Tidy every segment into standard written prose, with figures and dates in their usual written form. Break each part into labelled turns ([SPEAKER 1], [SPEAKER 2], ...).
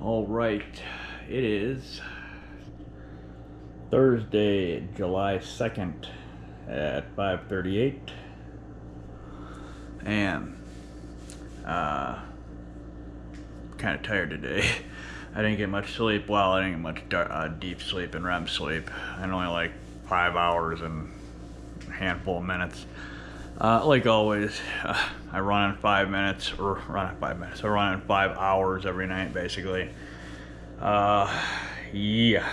[SPEAKER 1] All right, it is Thursday, July 2nd at 5:38, and kind of tired today. I didn't get much sleep. Well, I didn't get much deep sleep and REM sleep. And only like 5 hours and a handful of minutes. Like always, I run in 5 minutes, or run in 5 minutes. I run in 5 hours every night, basically. Yeah.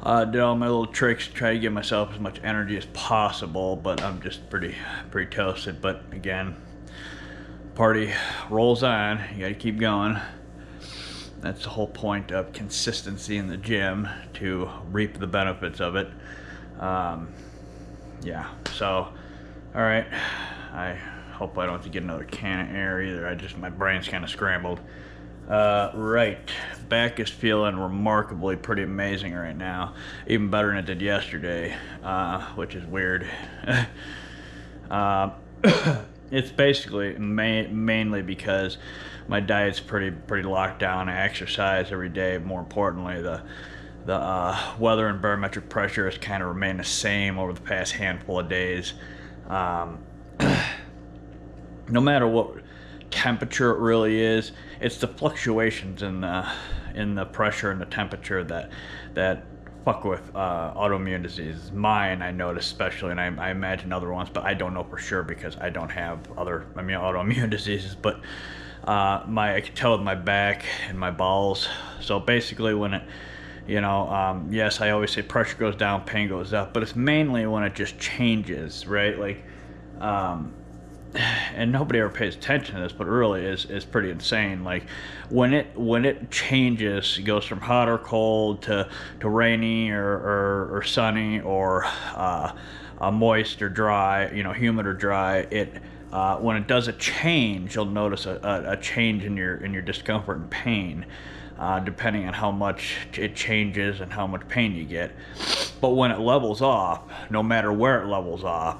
[SPEAKER 1] Did all my little tricks to try to give myself as much energy as possible, but I'm just pretty toasted. But again, party rolls on. You gotta keep going. That's the whole point of consistency in the gym, to reap the benefits of it. Yeah, so, all right. I hope I don't have to get another can of air either. My brain's kind of scrambled. Right, back is feeling remarkably pretty amazing right now, even better than it did yesterday, which is weird. It's basically mainly because my diet's pretty locked down. I exercise every day. More importantly, the weather and barometric pressure has kind of remained the same over the past handful of days. No matter what temperature it really is, it's the fluctuations in the pressure and the temperature that fuck with autoimmune diseases. Mine, I notice especially, and I imagine other ones, but I don't know for sure because I don't have autoimmune diseases. But I can tell with my back and my bowels. So basically, when it, yes, I always say pressure goes down, pain goes up, but it's mainly when it just changes, right? Like, and nobody ever pays attention to this, but it really is pretty insane. Like when it changes, it goes from hot or cold to rainy or sunny or moist or dry, humid or dry. When it does a change, you'll notice a change in your discomfort and pain, depending on how much it changes and how much pain you get. But when it levels off, no matter where it levels off,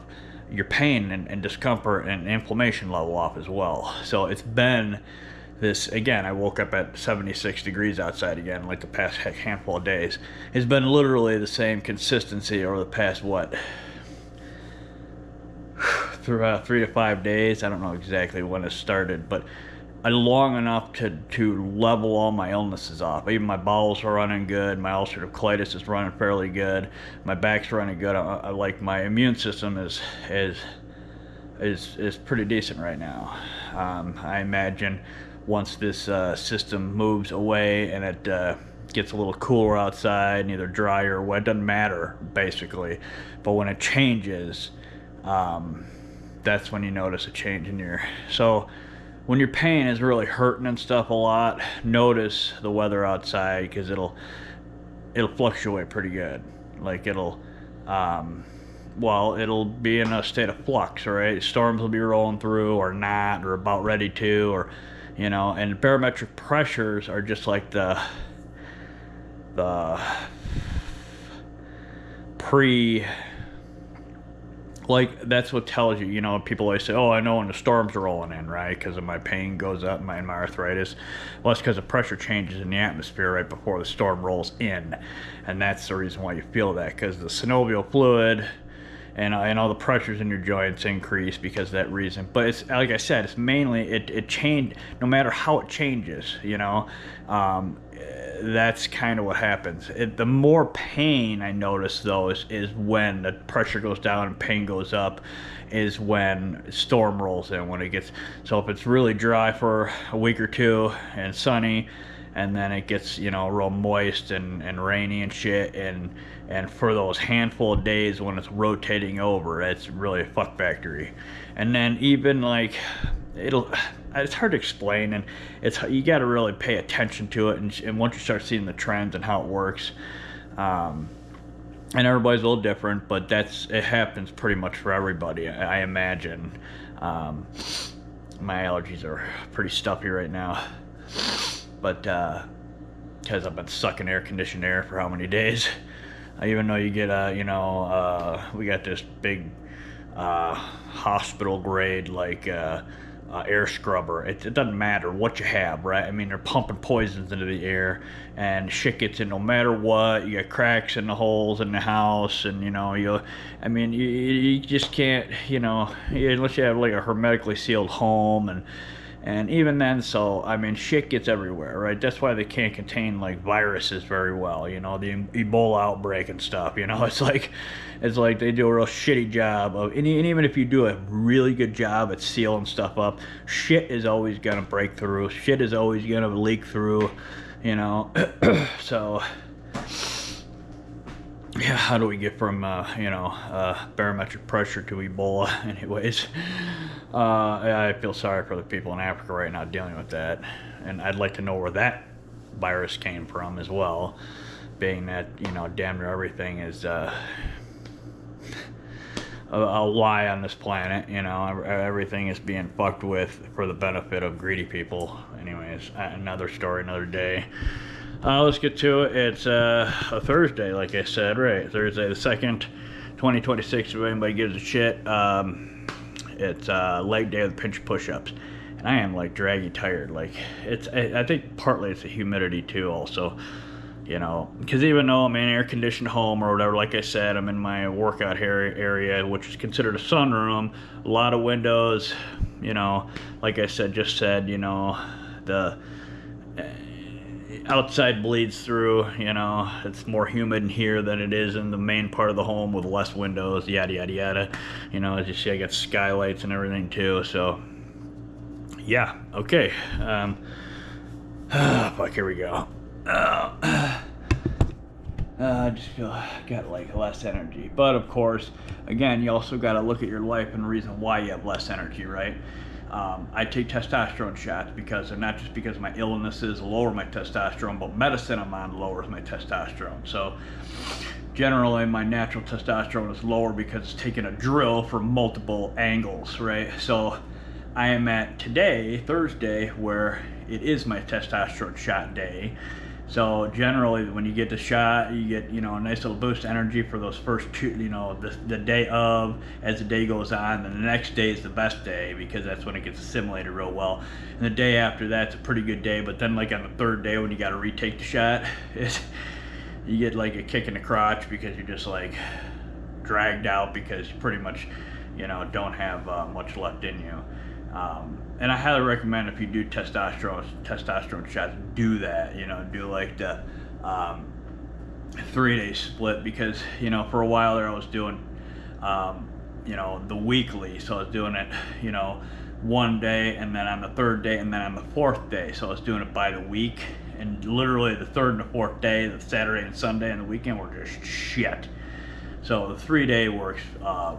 [SPEAKER 1] your pain and discomfort and inflammation level off as well. So it's been this, again, I woke up at 76 degrees outside again, like the past handful of days. It's been literally the same consistency over the past, through 3 to 5 days. I don't know exactly when it started, but long enough to level all my illnesses off. Even my bowels are running good. My ulcerative colitis is running fairly good. My back's running good. I like my immune system is pretty decent right now. I imagine once this system moves away and it gets a little cooler outside, either dry or wet, doesn't matter basically. But when it changes, that's when you notice a change in so when your pain is really hurting and stuff a lot, notice the weather outside, because it'll fluctuate pretty good. Like it'll be in a state of flux, right? Storms will be rolling through or not, or about ready to, or and barometric pressures are just like the that's what tells you, people always say, oh, I know when the storm's rolling in, right? Because my pain goes up, my arthritis. Well, it's because the pressure changes in the atmosphere right before the storm rolls in. And that's the reason why you feel that, because the synovial fluid and all the pressures in your joints increase because of that reason. But it's, like I said, it's mainly, it changed, no matter how it changes, that's kind of what happens. The more pain I notice, though, is when the pressure goes down and pain goes up, is when storm rolls in. When it gets, so if it's really dry for a week or two and sunny, and then it gets real moist and rainy and shit, and for those handful of days when it's rotating over, it's really a fuck factory. And then even like it's hard to explain, and you got to really pay attention to it, and once you start seeing the trends and how it works, and everybody's a little different, but it happens pretty much for everybody, I imagine. My allergies are pretty stuffy right now, but because I've been sucking air-conditioned air for how many days. Even though you get we got this big hospital grade, like air scrubber. It doesn't matter what you have, right? I mean, they're pumping poisons into the air, and shit gets in no matter what. You got cracks in the holes in the house, and I mean, you just can't, unless you have like a hermetically sealed home, and even then, so I mean, shit gets everywhere, right? That's why they can't contain like viruses very well. The Ebola outbreak and stuff. It's like they do a real shitty job of, and even if you do a really good job at sealing stuff up, shit is always gonna break through. Shit is always gonna leak through. So. Yeah, how do we get from barometric pressure to Ebola? Anyways, I feel sorry for the people in Africa right now dealing with that, and I'd like to know where that virus came from as well, being that damn near everything is a lie on this planet. Everything is being fucked with for the benefit of greedy people. Anyways, another story, another day. Let's get to it. It's a Thursday, like I said, right? Thursday the 2nd, 2026, if anybody gives a shit. It's leg day with pinch push-ups. And I am like draggy tired. Like, I think partly it's the humidity too also. Because even though I'm in an air-conditioned home or whatever, like I said, I'm in my workout area, which is considered a sunroom, a lot of windows, like I said, the outside bleeds through. It's more humid in here than it is in the main part of the home with less windows, yada yada yada. As you see, I got skylights and everything too, so yeah. Okay. Fuck, here we go. I just feel got like less energy, but of course, again, you also got to look at your life and the reason why you have less energy, right? I take testosterone shots because they're not just because my illnesses lower my testosterone, but medicine I'm on lowers my testosterone. So generally my natural testosterone is lower because it's taking a drill from multiple angles, right? So I am at today, Thursday, where it is my testosterone shot day. So generally, when you get the shot, you get a nice little boost of energy for those first two, the day of. As the day goes on, then the next day is the best day because that's when it gets assimilated real well. And the day after that's a pretty good day. But then, like on the third day when you got to retake the shot, you get like a kick in the crotch because you're just like dragged out because you pretty much, don't have much left in you. And I highly recommend if you do testosterone shots, do that. Do like the 3-day split because for a while there I was doing the weekly, so I was doing it one day and then on the third day and then on the fourth day, so I was doing it by the week, and literally the third and the fourth day, the Saturday and Sunday and the weekend were just shit. So the 3-day works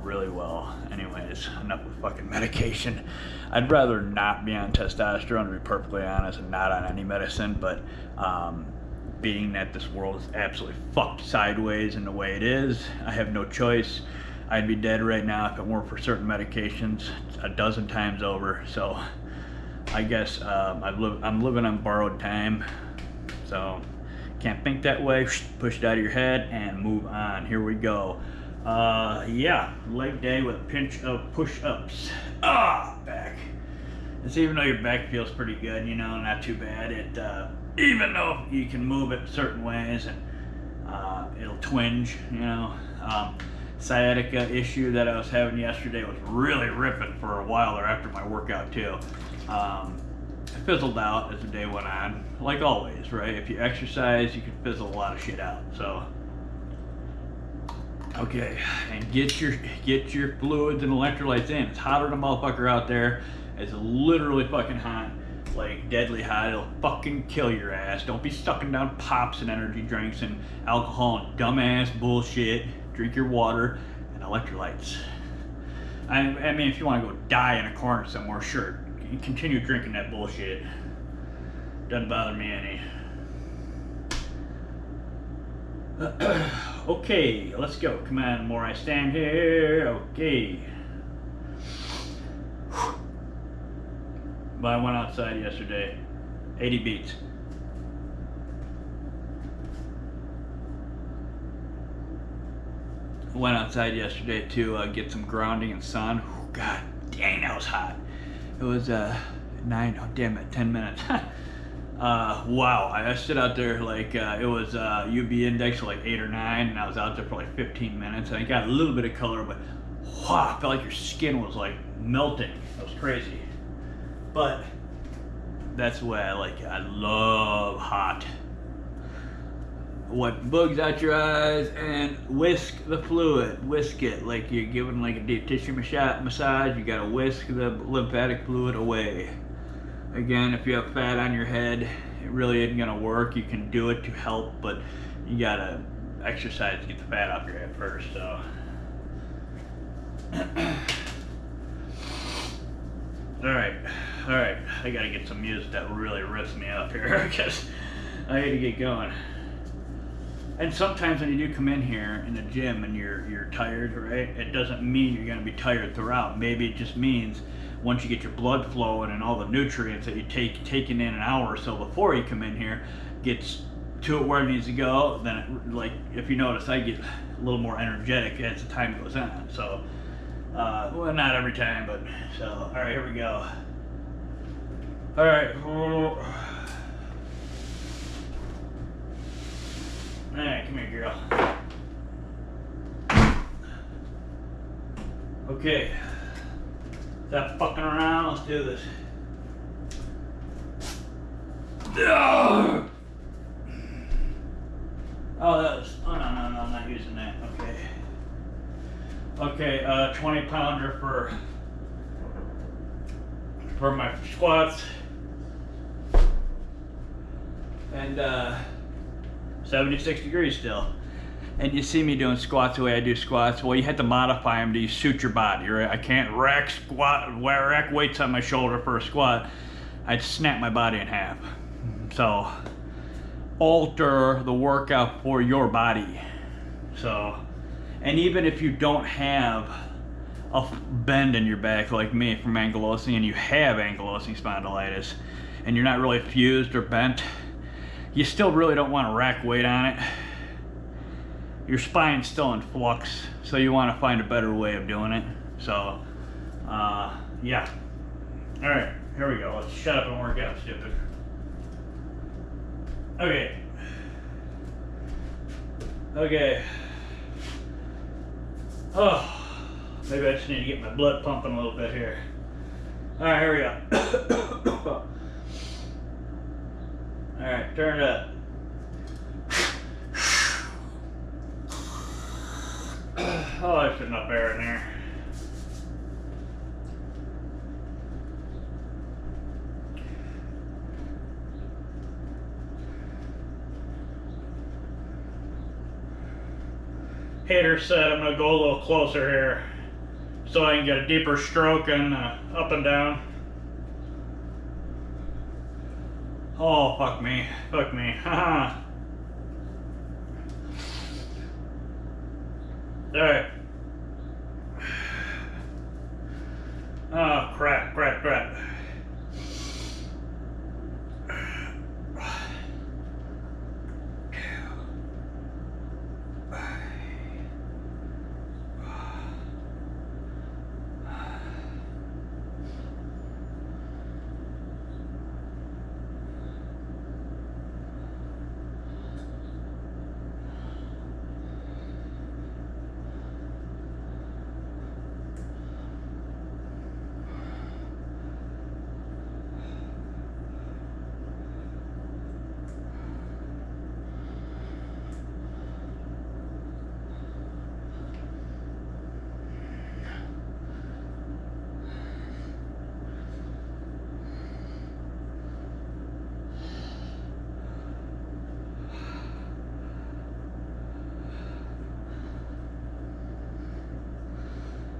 [SPEAKER 1] really well. Anyways, enough with fucking medication. I'd rather not be on testosterone, to be perfectly honest, and not on any medicine, but being that this world is absolutely fucked sideways in the way it is, I have no choice. I'd be dead right now if it weren't for certain medications a dozen times over. So I guess I'm living on borrowed time. So can't think that way, push it out of your head and move on. Here we go. Yeah, leg day with a pinch of push-ups. Back. It's even though your back feels pretty good, not too bad. It even though you can move it certain ways and it'll twinge, sciatica issue that I was having yesterday was really ripping for a while there after my workout too. It fizzled out as the day went on, like always, right? If you exercise, you can fizzle a lot of shit out. So, okay, and get your fluids and electrolytes in. It's hotter than a motherfucker out there. It's literally fucking hot, like deadly hot. It'll fucking kill your ass. Don't be sucking down pops and energy drinks and alcohol and dumbass bullshit. Drink your water and electrolytes. I mean, if you want to go die in a corner somewhere, sure. You continue drinking that bullshit. Doesn't bother me any. Okay, let's go. Come on, the more I stand here. Okay. But I went outside yesterday. 80 beats. Went outside yesterday to get some grounding and sun. God dang, that was hot. It was 9, oh damn it, 10 minutes. Wow, I stood out there like it was UV index like 8 or 9, and I was out there for like 15 minutes, and I got a little bit of color, but wow, I felt like your skin was like melting. It was crazy. But that's the way I like it. I love hot. Wipe bugs out your eyes and whisk the fluid. Whisk it like you're giving like a deep tissue massage. You gotta whisk the lymphatic fluid away. Again, if you have fat on your head, it really isn't gonna work. You can do it to help, but you gotta exercise to get the fat off your head first. So, all right. I gotta get some music that really lifts me up here because I need to get going. And sometimes when you do come in here in the gym and you're tired, right? It doesn't mean you're gonna be tired throughout. Maybe it just means once you get your blood flowing and all the nutrients that you taken in an hour or so before you come in here gets to it where it needs to go, then it, like if you notice, I get a little more energetic as the time goes on. So, well, not every time, but so. All right, here we go. All right. All right, come here, girl. Okay. Stop fucking around, let's do this. Oh, that was, oh no, I'm not using that, okay. Okay, 20 pounder for my squats. And 76 degrees still. And you see me doing squats the way I do squats. Well, you have to modify them to suit your body, right? I can't rack weights on my shoulder for a squat. I'd snap my body in half. So, alter the workout for your body. So, and even if you don't have a bend in your back like me from ankylosing, and you have ankylosing spondylitis, and you're not really fused or bent, you still really don't want to rack weight on it. Your spine's still in flux, so you want to find a better way of doing it. So, yeah. All right, here we go. Let's shut up and work out, stupid. Okay. Oh, maybe I just need to get my blood pumping a little bit here. All right, here we go. All right, turn it up. Oh, there's enough air in there. Hater said I'm gonna go a little closer here so I can get a deeper stroke and up and down. Oh, fuck me, haha. Alright. Oh, crap.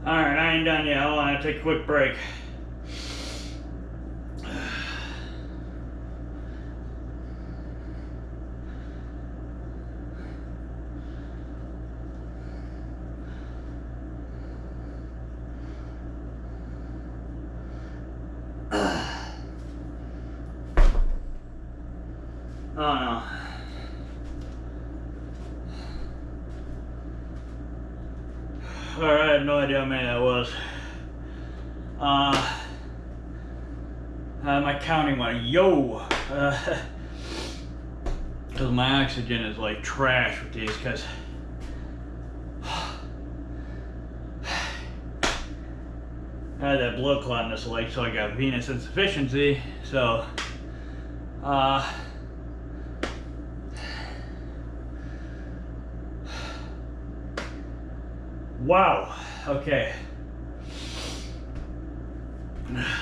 [SPEAKER 1] Alright, I ain't done yet. Hold on, I'll take a quick break. Oh no. Alright, I have no idea how many that was. My counting went yo, because my oxygen is like trash with these, because I had that blood clot in this leg, so I got venous insufficiency. So, wow. Okay.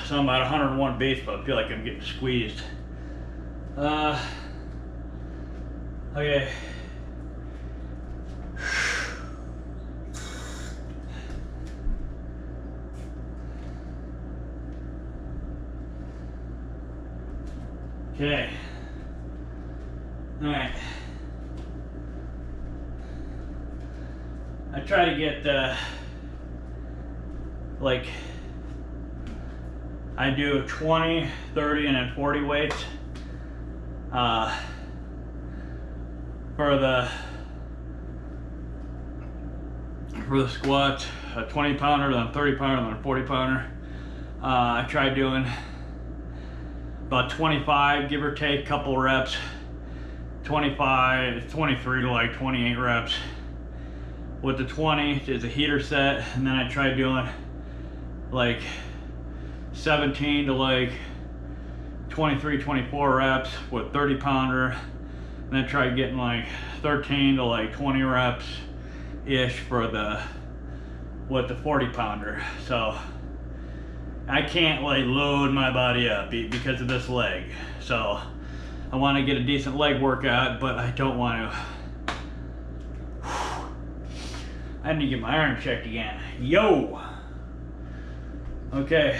[SPEAKER 1] So I'm at 101 beats, but I feel like I'm getting squeezed. Okay. Okay. All right. I try to get like I do 20, 30, and then 40 weights for the squats. A 20 pounder, then a 30 pounder, then a 40 pounder. I try doing about 25, give or take, couple reps. 25, 23 to like 28 reps. With the 20 is a heater set, and then I try doing like 17 to like 23, 24 reps with 30 pounder, and then try getting like 13 to like 20 reps ish for the with the 40 pounder. So I can't like load my body up because of this leg. So I want to get a decent leg workout, but I don't want to. I need to get my iron checked again. Yo! Okay.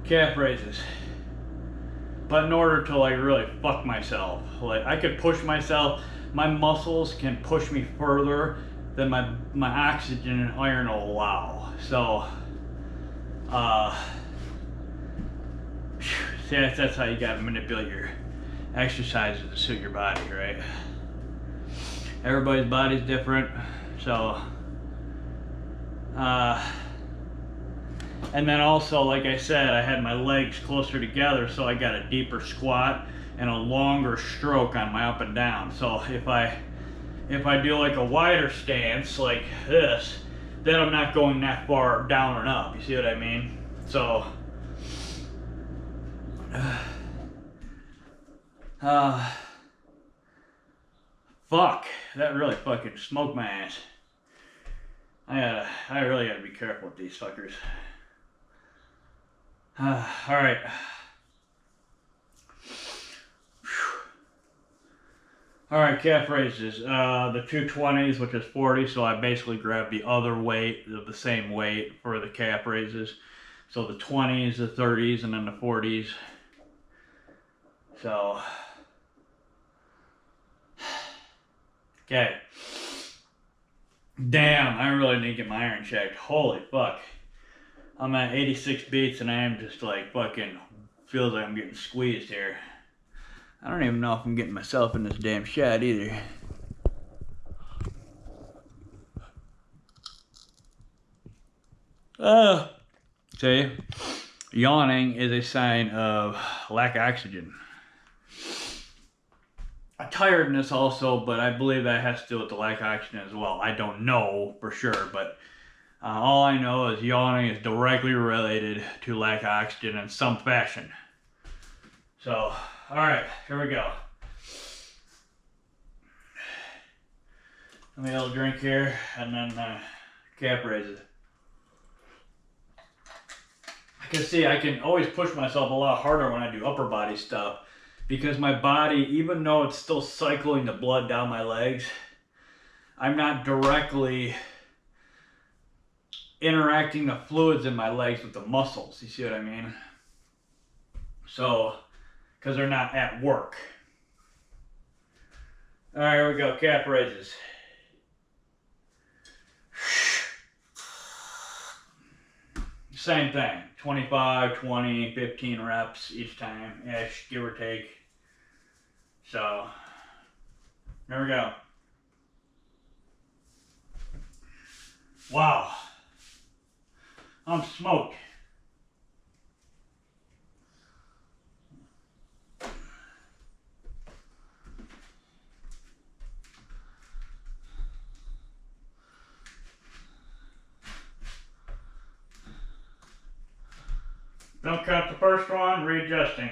[SPEAKER 1] Calf raises. But in order to like really fuck myself, like I could push myself, my muscles can push me further than my oxygen and iron will allow. So, that's how you gotta manipulate your exercises to suit your body, right? Everybody's body's different, so and then also, like I said, I had my legs closer together, so I got a deeper squat and a longer stroke on my up and down. So if I do like a wider stance like this, then I'm not going that far down and up. You see what I mean? So fuck, that really fucking smoked my ass. I really gotta be careful with these fuckers. Alright. Alright, calf raises. The 220s, which is 40, so I basically grabbed the other weight, the same weight for the calf raises. So the 20s, the 30s, and then the 40s. So, okay. Damn, I really need to get my iron checked. Holy fuck. I'm at 86 beats and I am just like fucking, feels like I'm getting squeezed here. I don't even know if I'm getting myself in this damn shot either. See, yawning is a sign of lack of oxygen. Tiredness also, but I believe that has to do with the lack of oxygen as well. I don't know for sure, but all I know is yawning is directly related to lack of oxygen in some fashion. So, alright, here we go. Let me have a little drink here, and then calf raises. I can see I can always push myself a lot harder when I do upper body stuff, because my body, even though it's still cycling the blood down my legs, I'm not directly interacting the fluids in my legs with the muscles. You see what I mean? So, because they're not at work. All right, here we go. Calf raises. Same thing. 25, 20, 15 reps each time, ish, give or take. So, there we go. Wow. I'm smoked. Don't count the first one, readjusting.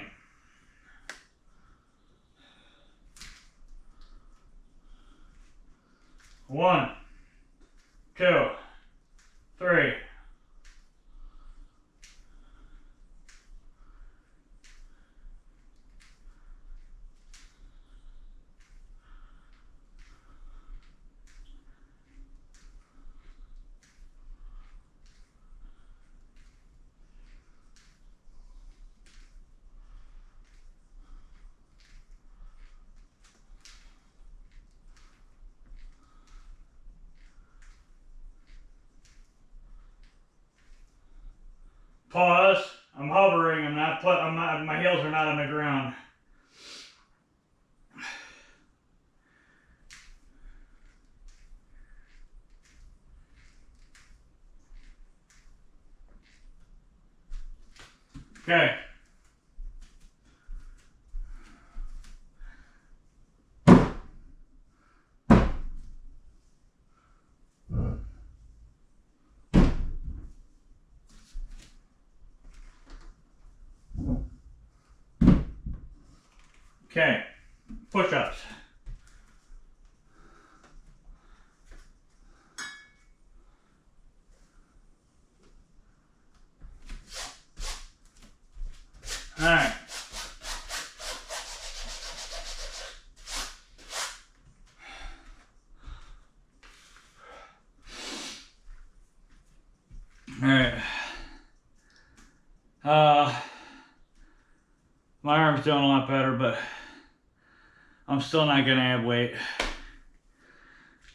[SPEAKER 1] One, two, three. Pause. I'm hovering. My heels are not on the ground. Okay. Okay. Push-ups. All right. All right. My arm's doing a lot better, but I'm still not gonna add weight.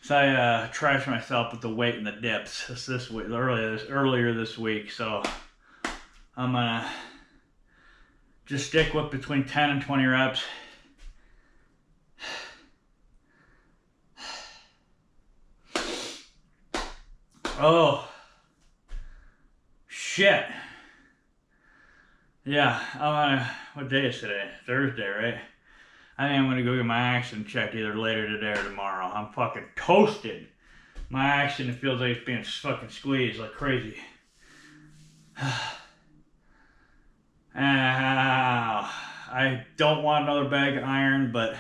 [SPEAKER 1] So I trashed myself with the weight and the dips this week, earlier this week. So I'm gonna just stick with between 10 and 20 reps. Oh shit. Yeah, what day is today? Thursday, right? I think I'm gonna go get my action checked either later today or tomorrow. I'm fucking toasted. My action, it feels like it's being fucking squeezed like crazy. I don't want another bag of iron, but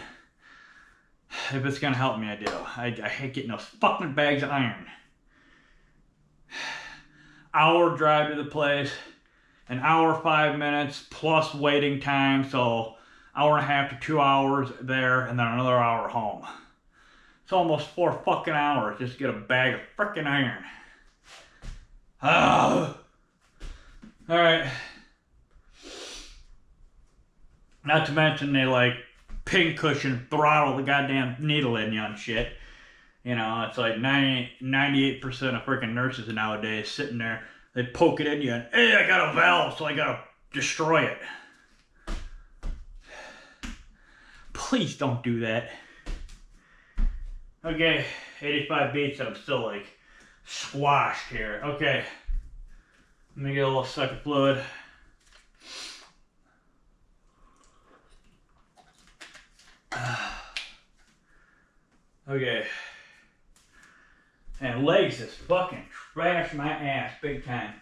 [SPEAKER 1] if it's gonna help me, I do. I hate getting those fucking bags of iron. Hour drive to the place, an hour 5 minutes plus waiting time, so hour and a half to 2 hours there, and then another hour home. It's almost 4 fucking hours just to get a bag of frickin' iron. Alright. Not to mention they like pincushion throttle the goddamn needle in you on shit. You know, it's like 98% of freaking nurses nowadays sitting there, they poke it in you and, hey, I got a valve, so I gotta destroy it. Please don't do that. Okay, 85 beats and I'm still like squashed here. Okay, let me get a little suck of fluid. Okay. And legs just fucking trash my ass big time.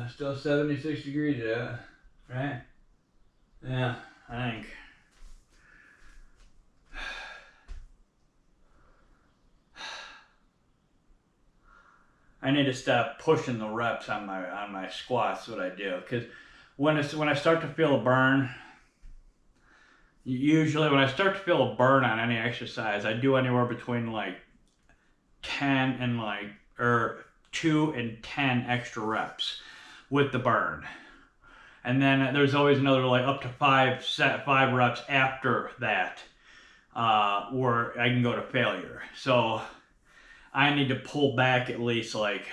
[SPEAKER 1] Still 76 degrees, yeah, right? Yeah, I think. I need to stop pushing the reps on my squats. What I do, because when I start to feel a burn, usually when I start to feel a burn on any exercise, I do anywhere between like 10 and like 2 and 10 extra reps with the burn. And then there's always another like up to 5 reps after that where I can go to failure. So I need to pull back at least like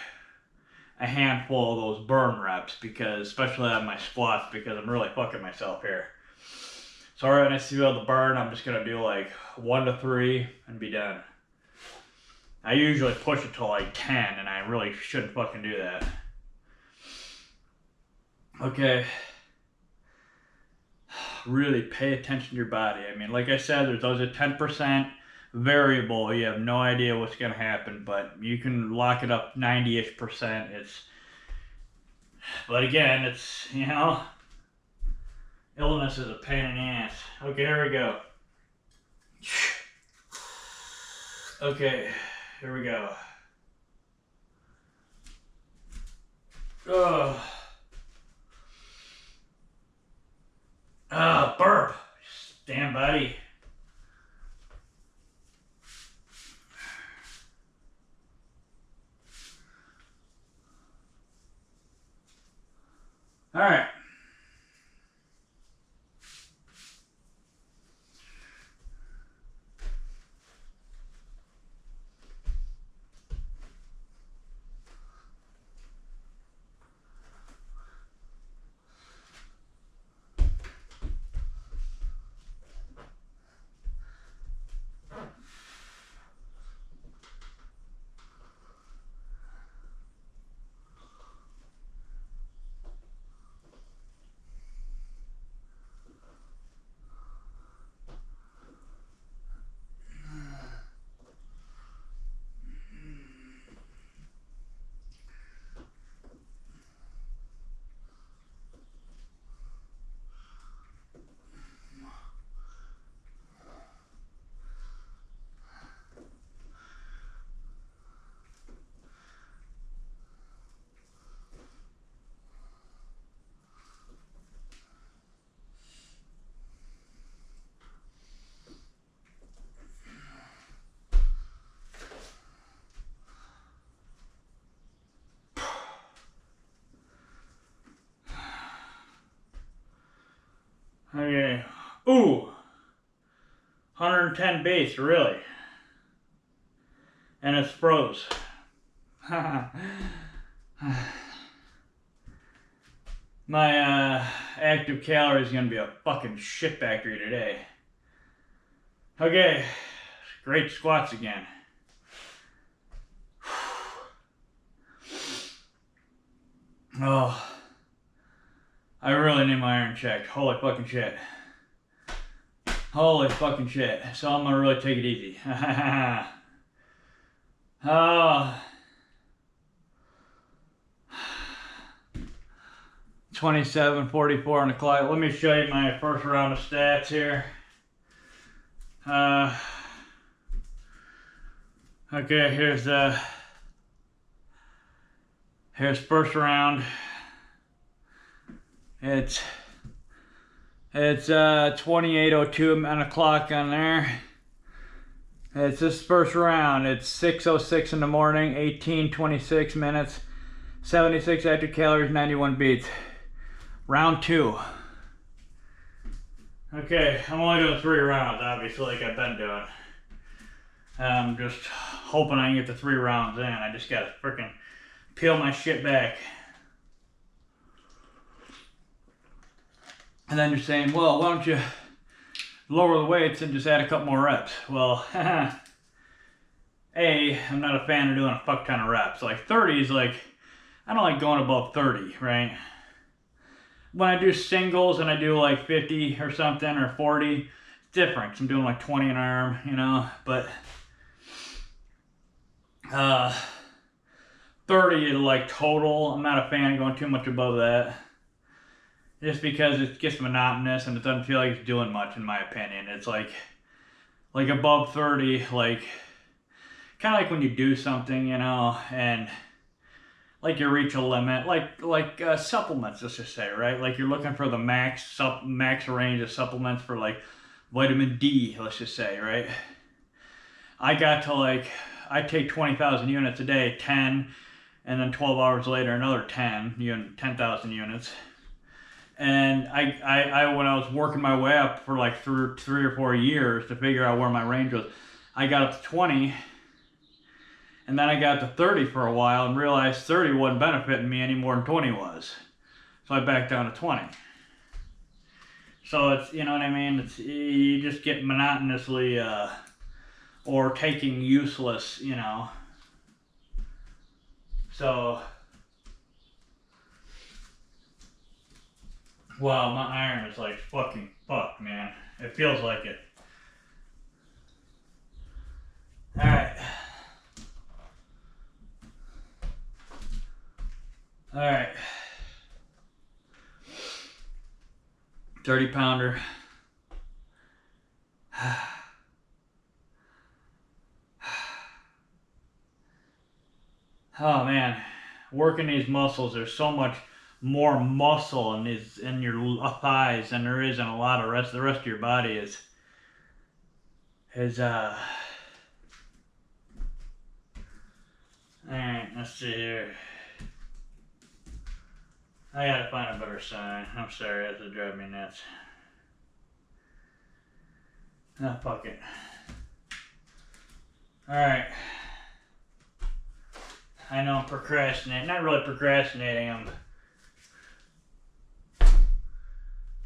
[SPEAKER 1] a handful of those burn reps, because especially on my squats, because I'm really fucking myself here. So right when I feel the burn, I'm just gonna do like 1 to 3 and be done. I usually push it to like 10, and I really shouldn't fucking do that. Okay. Really pay attention to your body. I mean, like I said, there's always a 10% variable. You have no idea what's going to happen, but you can lock it up 90-ish%. But again, it's, you know, illness is a pain in the ass. Okay, here we go. Okay, here we go. Oh. Burp. Damn, buddy. All right. Okay. Ooh. 110 base, really. And it's froze. My active calorie is going to be a fucking shit factory today. Okay. Great squats again. Oh. I really need my iron checked. Holy fucking shit. Holy fucking shit. So I'm gonna really take it easy. Oh. 27:44 on the clock. Let me show you my first round of stats here. Okay, here's first round. It's 28:02 on the clock on there. It's this first round. It's 6:06 in the morning, 18:26 minutes, 76 active calories, 91 beats. Round 2. Okay, I'm only doing 3 rounds, obviously, like I've been doing. I'm just hoping I can get the 3 rounds in. I just gotta freaking peel my shit back. And then you're saying, well, why don't you lower the weights and just add a couple more reps? Well, A, I'm not a fan of doing a fuck ton of reps. Like 30 is like, I don't like going above 30, right? When I do singles and I do like 50 or something or 40, it's different. I'm doing like 20 an arm, you know, but 30 is like total. I'm not a fan of going too much above that. Just because it gets monotonous and it doesn't feel like it's doing much, in my opinion. It's like above 30, like kind of like when you do something, you know, and like you reach a limit, like supplements, let's just say, right? Like you're looking for the max range of supplements for like vitamin D, let's just say, right? I got to like, I take 20,000 units a day, 10, and then 12 hours later another 10,000 units. And I when I was working my way up for like 3 or 4 years to figure out where my range was, I got up to 20, and then I got to 30 for a while and realized 30 wasn't benefiting me any more than 20 was. So I backed down to 20. So it's, you know what I mean? It's, you just get monotonously or taking useless, you know. So, wow, my iron is like fucking fucked, man. It feels like it. Alright. Alright. 30-pounder. Oh man, working these muscles, there's so much more muscle in your thighs than there is in a lot of the rest of your body is alright, let's see here. I gotta find a better sign. I'm sorry, that's to drive me nuts. Ah, fuck it. Alright. I know I'm procrastinating. Not really procrastinating.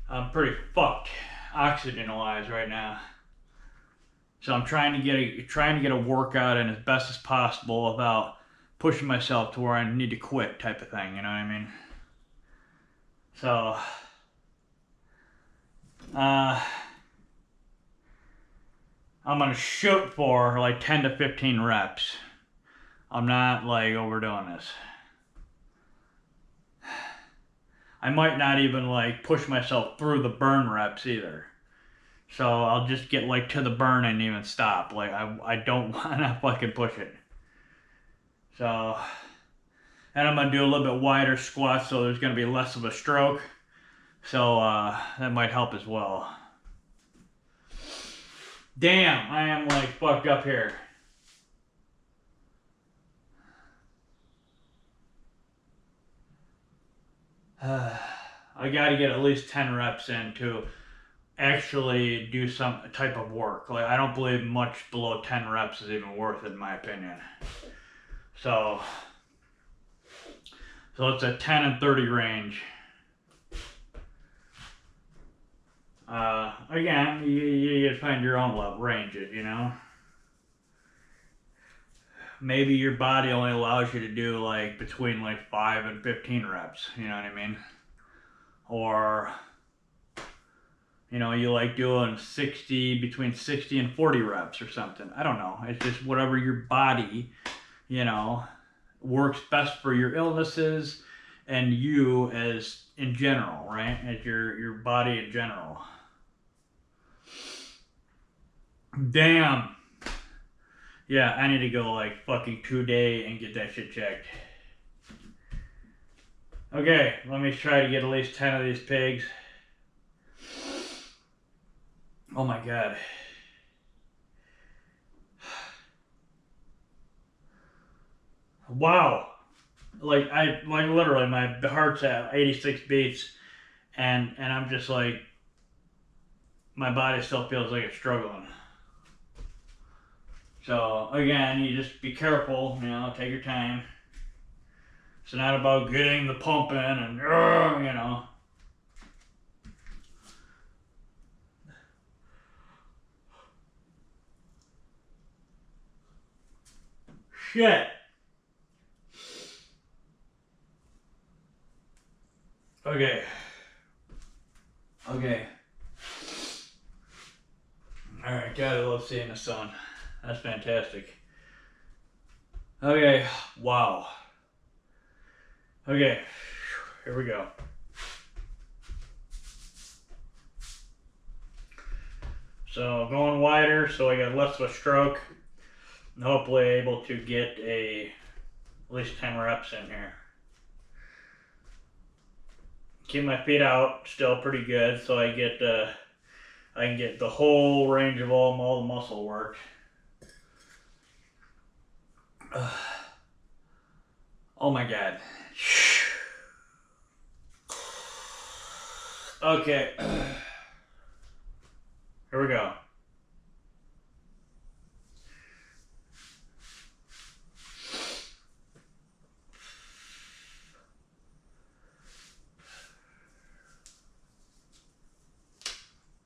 [SPEAKER 1] I'm pretty fucked oxygen-wise right now. So I'm trying to get a workout in as best as possible without pushing myself to where I need to quit type of thing, you know what I mean? So I'm gonna shoot for like 10 to 15 reps. I'm not like overdoing this. I might not even like push myself through the burn reps either. So I'll just get like to the burn and even stop. Like I don't wanna fucking push it. So, and I'm gonna do a little bit wider squats so there's gonna be less of a stroke. So that might help as well. Damn, I am like fucked up here. I gotta get at least 10 reps in to actually do some type of work. Like I don't believe much below 10 reps is even worth it in my opinion. So it's a 10 and 30 range. Again, you find your own level ranges, you know. Maybe your body only allows you to do like between like 5 and 15 reps, you know what I mean? Or, you know, you like doing between 60 and 40 reps or something. I don't know. It's just whatever your body, you know, works best for your illnesses and you as in general, right? As your body in general. Damn. Yeah, I need to go like fucking 2 day and get that shit checked. Okay, let me try to get at least 10 of these pigs. Oh my god. Wow. Like literally my heart's at 86 beats and I'm just like my body still feels like it's struggling. So again, you just be careful, you know, take your time. It's not about getting the pump in and you know. Shit. Okay. Alright, God, I love seeing the sun. That's fantastic. Okay, wow. Okay, here we go. So going wider so I got less of a stroke. And hopefully able to get at least 10 reps in here. Keep my feet out, still pretty good, so I can get the whole range of all the muscle work. Oh my god. Okay. Here we go.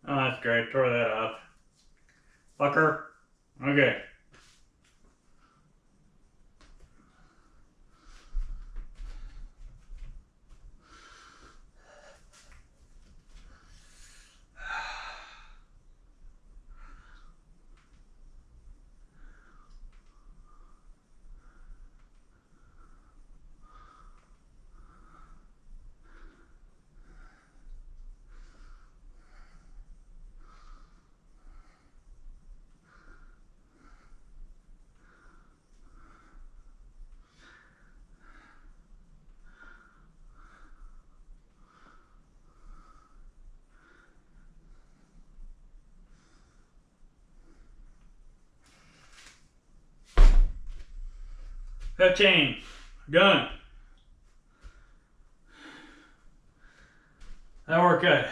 [SPEAKER 1] Oh, that's great. Tore that off. Fucker. Okay. 15. Done. That worked good.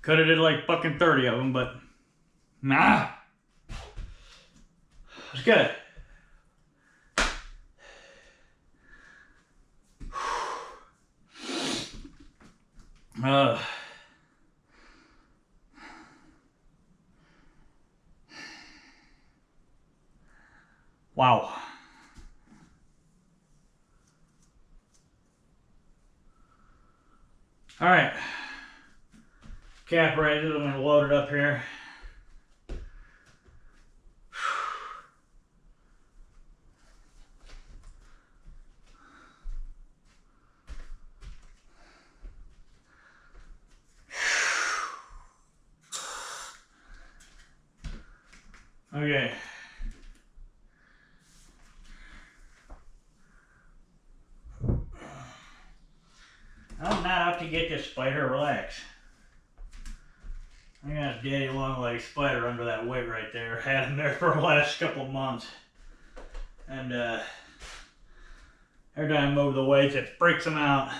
[SPEAKER 1] Could have did like fucking 30 of them, but nah. It's good. Wow. All right. Cap raises, I'm gonna load it up here. Okay. I'm not out to get this spider. Relax. I got a daddy long leg spider under that wig right there. Had him there for the last couple of months. And every time I move the weights, it freaks him out.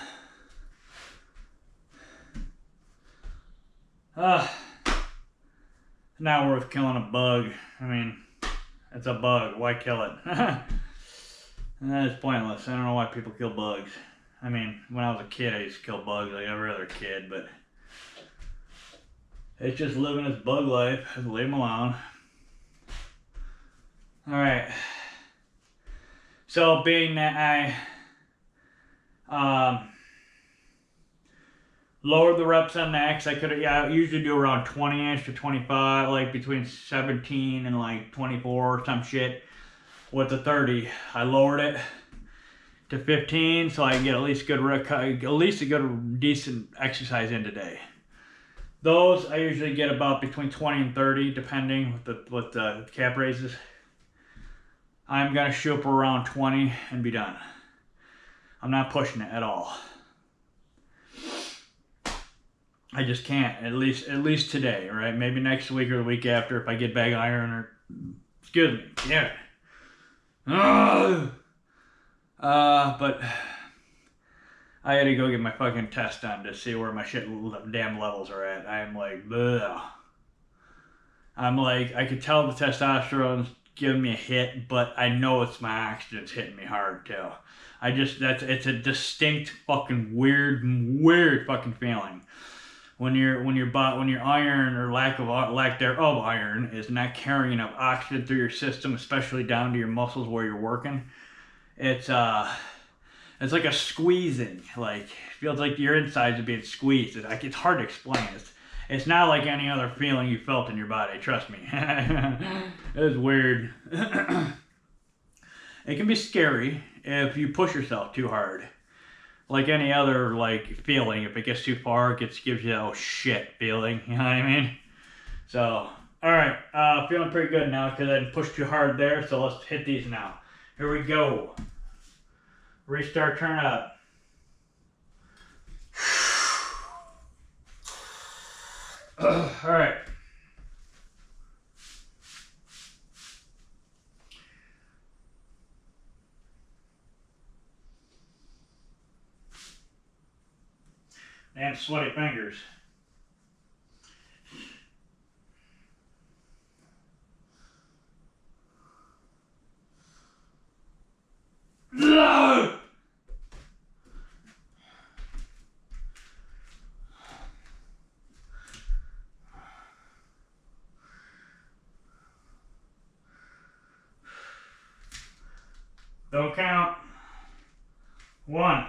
[SPEAKER 1] Not worth killing a bug. I mean, it's a bug. Why kill it? That is pointless. I don't know why people kill bugs. I mean, when I was a kid, I used to kill bugs like every other kid, but it's just living its bug life. Leave them alone. Alright. So, being that I lowered the reps on max, I usually do around 20-ish to 25, like between 17 and like 24 or some shit. With the 30, I lowered it to 15 so I can get at least a good decent exercise in today. Those I usually get about between 20 and 30 depending with the cap raises. I'm gonna shoot for around 20 and be done. I'm not pushing it at all. I just can't, at least today, right? Maybe next week or the week after if I get back iron or excuse me, yeah. But I had to go get my fucking test done to see where my damn levels are at. I'm like, bleh. I could tell the testosterone's giving me a hit, but I know it's my oxygen's hitting me hard too. It's a distinct fucking weird fucking feeling. When your iron or lack thereof iron is not carrying enough oxygen through your system, especially down to your muscles where you're working, it's like a squeezing. Like feels like your insides are being squeezed. It's hard to explain. It's not like any other feeling you felt in your body. Trust me. It's weird. It can be scary if you push yourself too hard. Like any other feeling, if it gets too far, it gives you that oh shit feeling. You know what I mean? So, all right, feeling pretty good now because I didn't push too hard there. So let's hit these now. Here we go. Restart, turn up. All right. And sweaty fingers. Don't count. 1,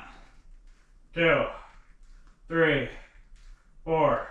[SPEAKER 1] 2, 3, 4.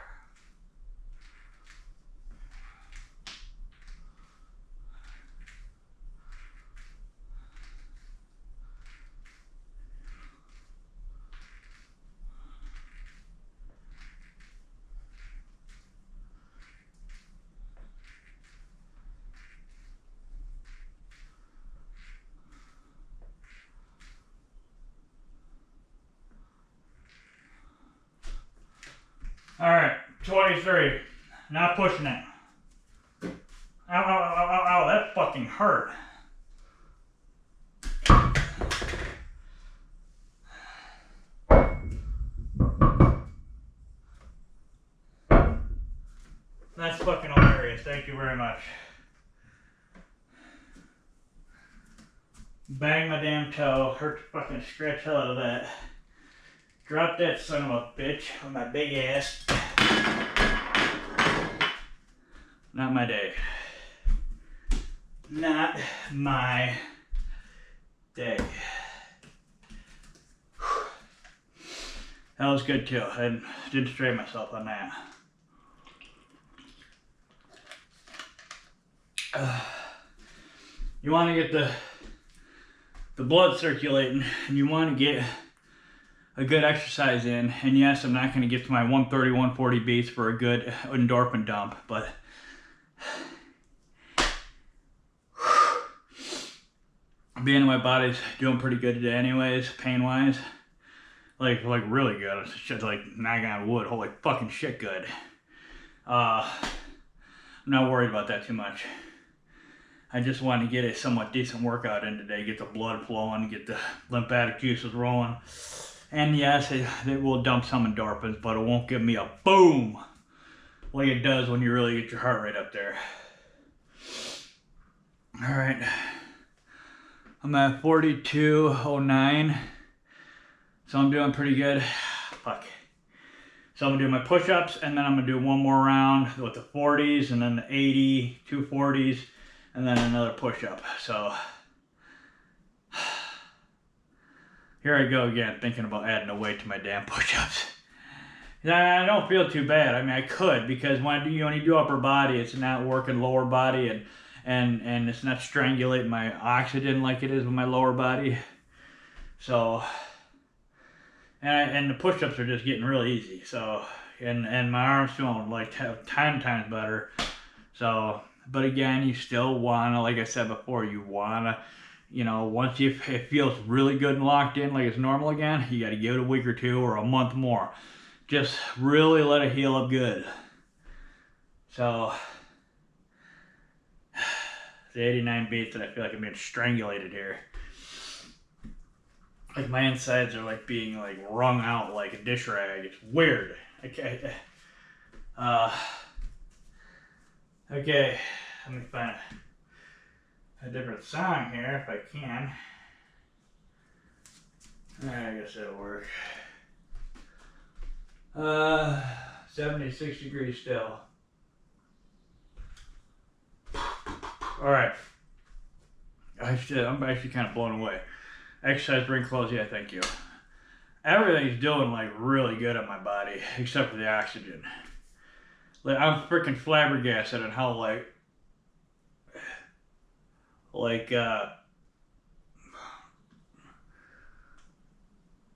[SPEAKER 1] All right, 23. Not pushing it. Ow, ow, ow, ow, ow, that fucking hurt. fucking hilarious. Thank you very much. Bang my damn toe. Hurt the fucking scratch hell out of that. Drop that son of a bitch on my big ass. Not my day. Not my day. That was good too. I didn't strain myself on that. You want to get the blood circulating, and you want to get a good exercise in. And yes, I'm not going to get to my 130, 140 beats for a good endorphin dump, but being in my body's doing pretty good today anyways, pain-wise. Like really good. It's just like knocking on wood. Holy fucking shit good. I'm not worried about that too much. I just want to get a somewhat decent workout in today, get the blood flowing, get the lymphatic juices rolling. And yes, it will dump some endorphins, but it won't give me a boom like it does when you really get your heart rate up there. All right. I'm at 42.09, so I'm doing pretty good. Fuck. So I'm gonna do my push-ups, and then I'm gonna do one more round with the 40s, and then the 80, 2 40s, and then another push-up. So here I go again, thinking about adding a weight to my damn push-ups. I don't feel too bad. I mean, I could, because when you do upper body, it's not working lower body, and it's not strangulating my oxygen like it is with my lower body. So, and the push-ups are just getting really easy. So, and my arms feeling like 10 times better. So, but again, you still wanna, like I said before, you wanna, you know, once it feels really good and locked in like it's normal again, you gotta give it a week or two or a month more. Just really let it heal up good. So, the 89 beats that I feel like I'm being strangulated here. Like my insides are like being like wrung out like a dish rag. It's weird. Okay. Okay. Let me find a different song here if I can. I guess it'll work. 76 degrees still. All right. I'm actually kind of blown away. Exercise bring clothes, yeah, thank you. Everything's doing like really good on my body except for the oxygen. Like I'm freaking flabbergasted at how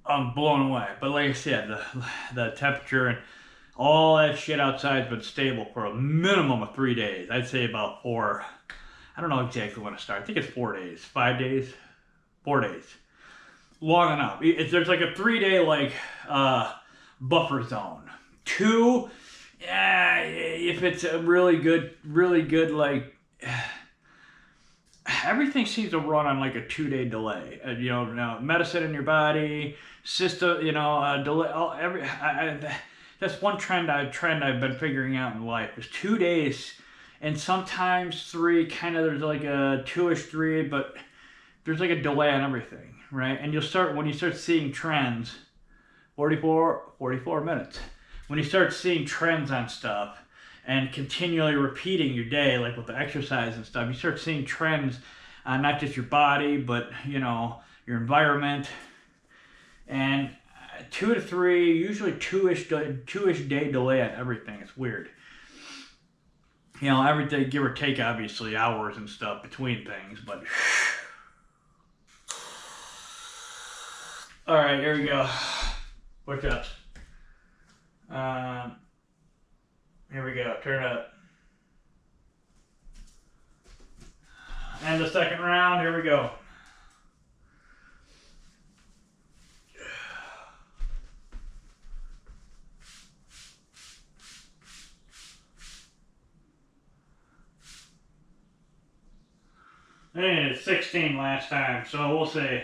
[SPEAKER 1] I'm blown away. But like I said, the temperature and all that shit outside's been stable for a minimum of 3 days. I'd say about 4. I don't know exactly when to start. I think it's 4 days, 5 days, 4 days. Long enough. There's like a 3-day buffer zone. 2, yeah, if it's a really good like, everything seems to run on like a 2-day delay. You know, now medicine in your body, system, you know, delay. That's one trend I've been figuring out in life is 2 days. And sometimes 3, kind of there's like a 2-ish 3, but there's like a delay on everything, right? And when you start seeing trends, 44 minutes. When you start seeing trends on stuff and continually repeating your day, like with the exercise and stuff, you start seeing trends on not just your body, but, you know, your environment. And 2 to 3, usually 2-ish day delay on everything. It's weird. You know, every day, give or take, obviously, hours and stuff between things, but... All right, here we go. Push-ups. Here we go, turn up. And the second round, here we go. And it's 16 last time, so we'll see.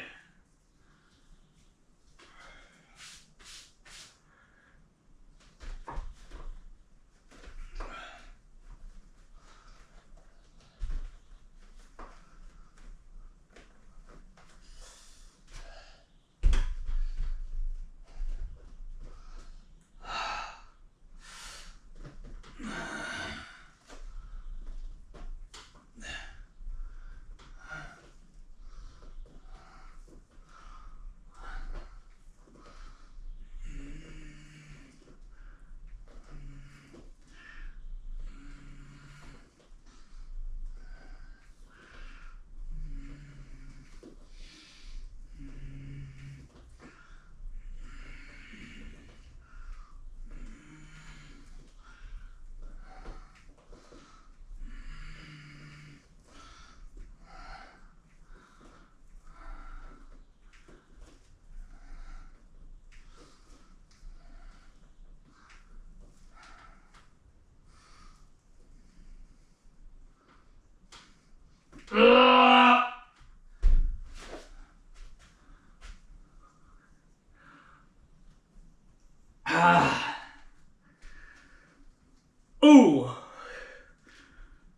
[SPEAKER 1] Ooh,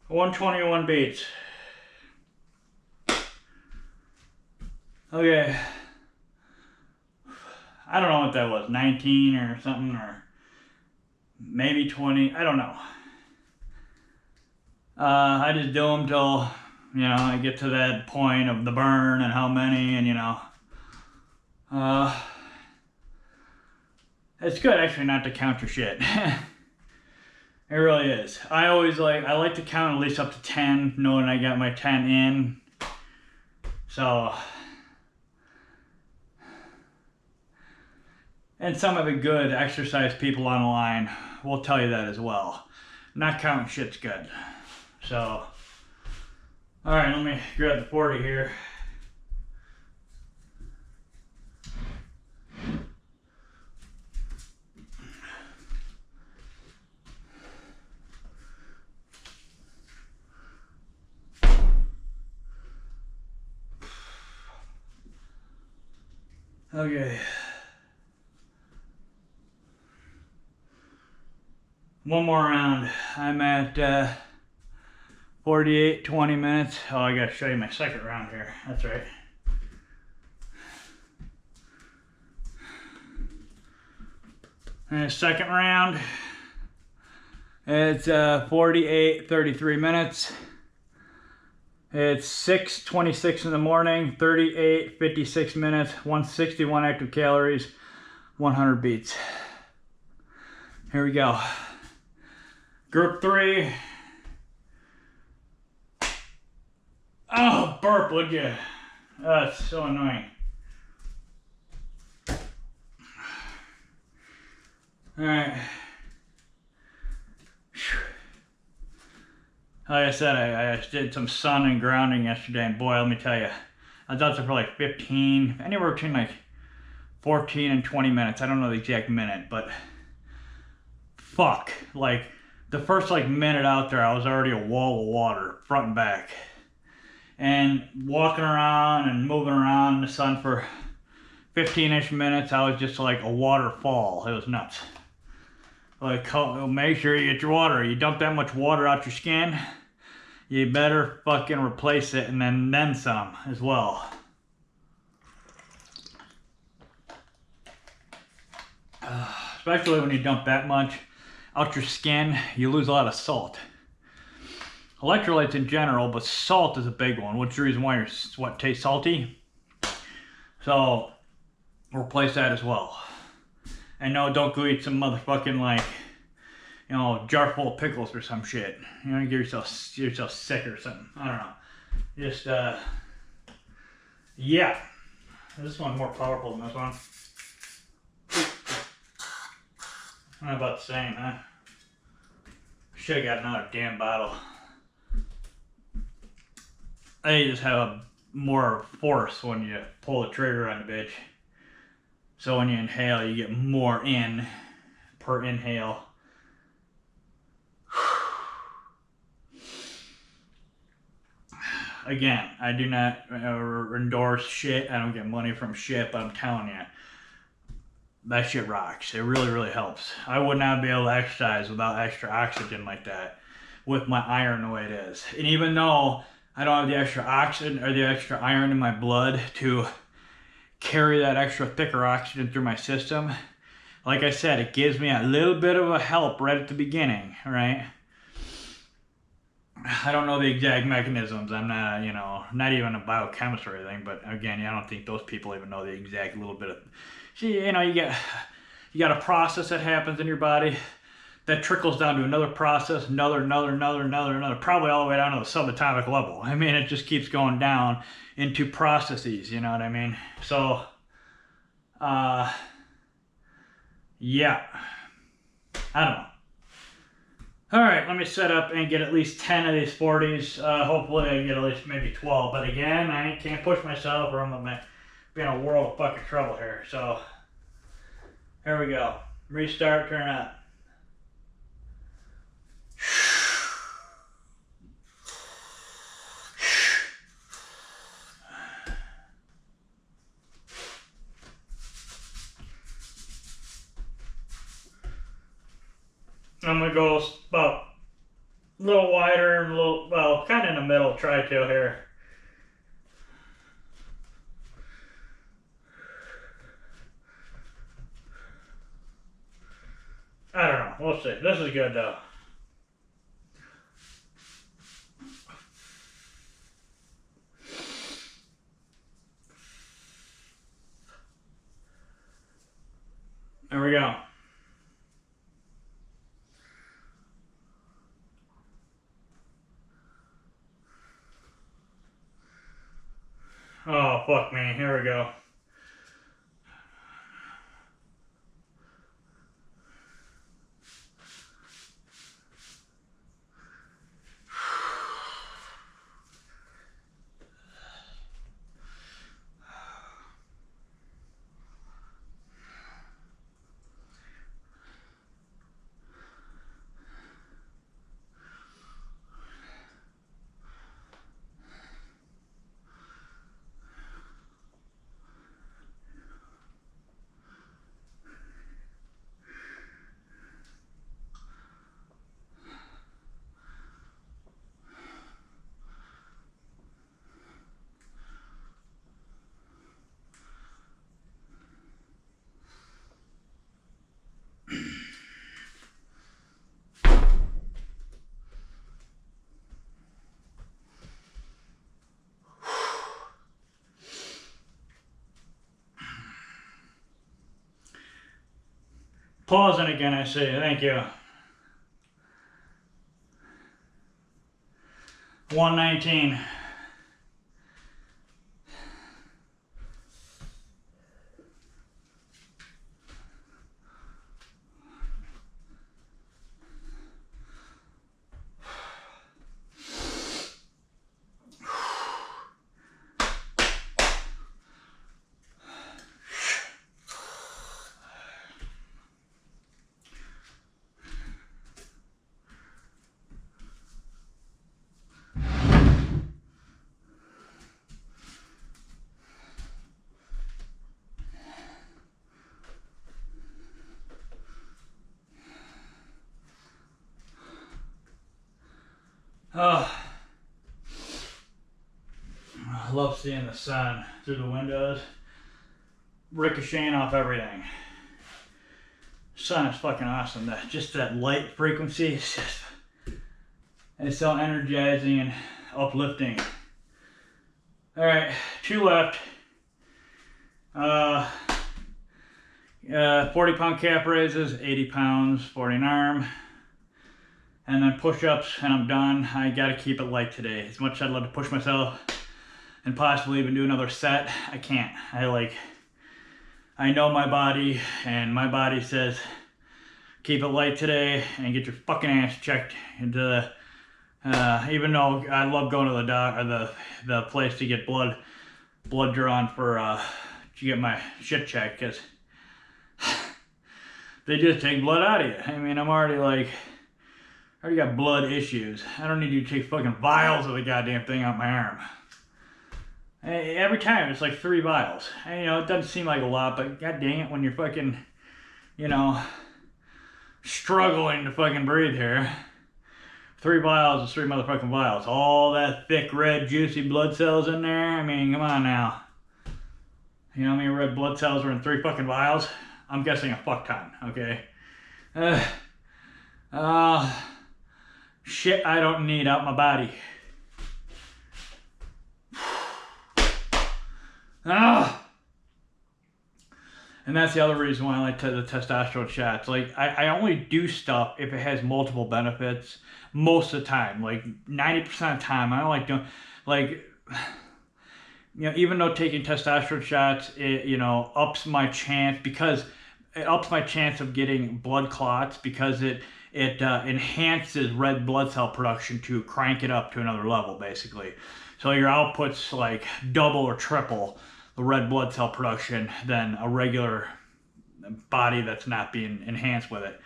[SPEAKER 1] 121 beats. Okay, I don't know what that was, 19 or something, or maybe 20, I don't know. I just do them till, you know, I get to that point of the burn and how many, and you know. It's good actually not to count your shit. It really is. I like to count at least up to 10, knowing I got my 10 in. So, and some of the good exercise people online will tell you that as well. Not counting shit's good. So, alright, let me grab the 40 here. Okay. One more round. I'm at 48, 20 minutes. Oh, I gotta show you my second round here. That's right. And second round. It's 48, 33 minutes. It's 6:26 in the morning, 38, 56 minutes, 161 active calories, 100 beats. Here we go. Group 3. Oh, burp, would you? Oh, it's so annoying. Alright. Like I said, I did some sun and grounding yesterday, and boy, let me tell you, I was out there for like 15, anywhere between like 14 and 20 minutes. I don't know the exact minute, but fuck. Like, the first like minute out there, I was already a wall of water, front and back. And walking around and moving around in the sun for 15-ish minutes, I was just like a waterfall. It was nuts. Like, make sure you get your water. You dump that much water out your skin, you better fucking replace it, and then some as well. Especially when you dump that much out your skin, you lose a lot of salt. Electrolytes in general, but salt is a big one, which is the reason why your sweat tastes salty. So, replace that as well. And no, don't go eat some motherfucking, like, you know, jar full of pickles or some shit. You know, get yourself sick or something. I don't know. Just, yeah. This one's more powerful than this one. Not about the same, huh? Should have got another damn bottle. They just have more force when you pull the trigger on the bitch. So when you inhale, you get more in per inhale. Again, I do not endorse shit. I don't get money from shit, but I'm telling you, that shit rocks. It really, really helps. I would not be able to exercise without extra oxygen like that with my iron the way it is. And even though I don't have the extra oxygen or the extra iron in my blood to carry that extra thicker oxygen through my system, like I said, it gives me a little bit of a help right at the beginning, right? I don't know the exact mechanisms. I'm not, you know, not even a biochemist or anything, but again, I don't think those people even know the exact little bit of, see, you know, you got a process that happens in your body that trickles down to another process, another, probably all the way down to the subatomic level. I mean, it just keeps going down into processes, you know what I mean? So, yeah, I don't know. All right, let me set up and get at least 10 of these 40s. Hopefully I can get at least maybe 12. But again, I can't push myself or I'm going to be in a world of fucking trouble here. So, here we go. Restart, turn up. I'm gonna go about a little wider and a little, well, kind of in the middle, try to here. I don't know, we'll see. This is good though. There we go. Oh, fuck me. Here we go. Pausing again, I see. Thank you. 119. Oh, I love seeing the sun through the windows, ricocheting off everything. Sun is fucking awesome. Just that light frequency is just, it's so energizing and uplifting. All right, 2 left. 40-pound calf raises, 80 pounds, 40 an arm. And then push-ups, and I'm done. I gotta keep it light today. As much as I'd love to push myself and possibly even do another set, I can't. I know my body, and my body says, keep it light today and get your fucking ass checked into the, even though I love going to the doc or the place to get blood drawn for to get my shit checked, because they just take blood out of you. I mean, I already got blood issues. I don't need you to take fucking vials of the goddamn thing out my arm. Every time it's like 3 vials. And, it doesn't seem like a lot, but god dang it, when you're fucking, struggling to fucking breathe here. 3 vials is 3 motherfucking vials. All that thick, red, juicy blood cells in there. I mean, come on now. You know how many red blood cells are in 3 fucking vials? I'm guessing a fuck ton, okay? Shit I don't need out my body. And that's the other reason why I like the testosterone shots. Like, I only do stuff if it has multiple benefits most of the time. Like, 90% of the time, I don't like doing, like, even though taking testosterone shots, it, ups my chance, because it ups my chance of getting blood clots, because it enhances red blood cell production to crank it up to another level, basically. So your output's like double or triple the red blood cell production than a regular body that's not being enhanced with it.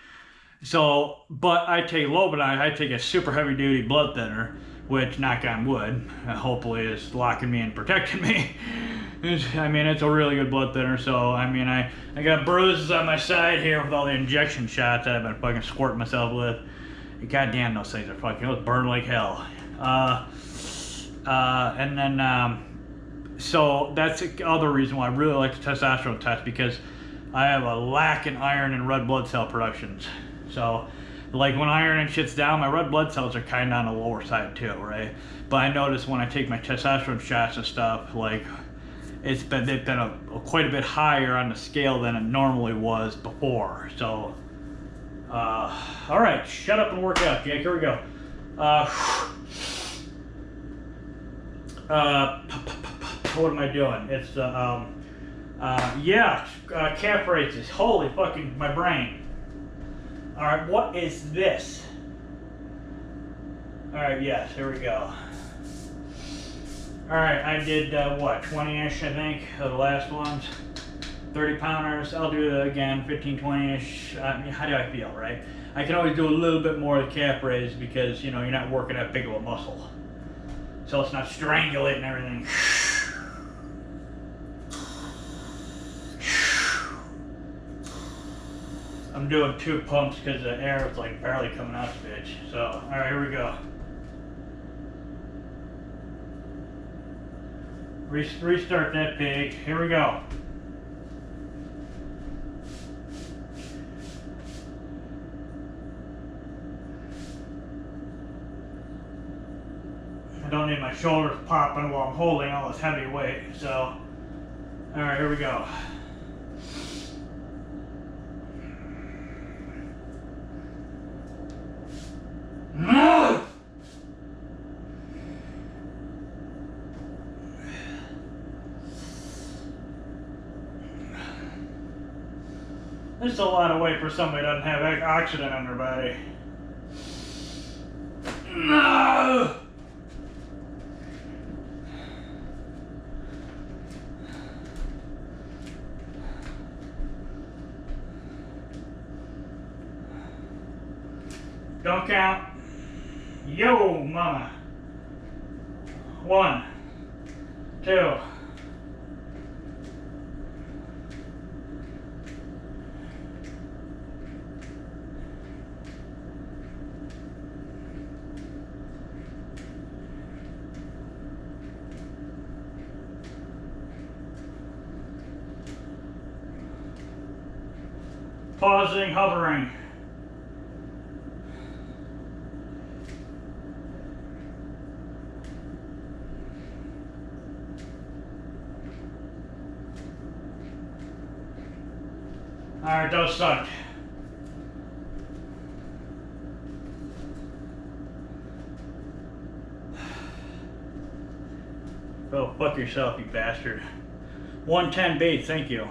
[SPEAKER 1] So, but I take Lobinide, I take a super heavy duty blood thinner, which, knock on wood, hopefully is locking me and protecting me. I mean, it's a really good blood thinner. So, I mean, I got bruises on my side here with all the injection shots that I've been fucking squirting myself with. Goddamn, those things are fucking, those burn like hell. And then, so that's the other reason why I really like the testosterone test, because I have a lack in iron and red blood cell productions. So, like when iron and shit's down, my red blood cells are kind of on the lower side too, right? But I notice when I take my testosterone shots and stuff, like they've been quite a bit higher on the scale than it normally was before. So, all right, shut up and work out, Jake. Here we go. What am I doing? It's calf raises. Holy fucking my brain. All right, what is this? All right, yes, here we go. All right, I did what, 20-ish, I think, of the last ones. 30 pounders. I'll do it again, 15, 20-ish. How do I feel, right? I can always do a little bit more of the calf raise because, you know, you're not working that big of a muscle. So it's not strangulating everything. I'm doing 2 pumps because the air is like barely coming out the bitch. So, all right, here we go. Restart that pig. Here we go. I don't need my shoulders popping while I'm holding all this heavy weight. So, all right, here we go. No! This is a lot of weight for somebody who doesn't have oxygen in their body. No! Don't count. Yo, mama. 1, 2. Pausing, hovering. Alright, those sucked. Oh, fuck yourself, you bastard. 110 beats, thank you.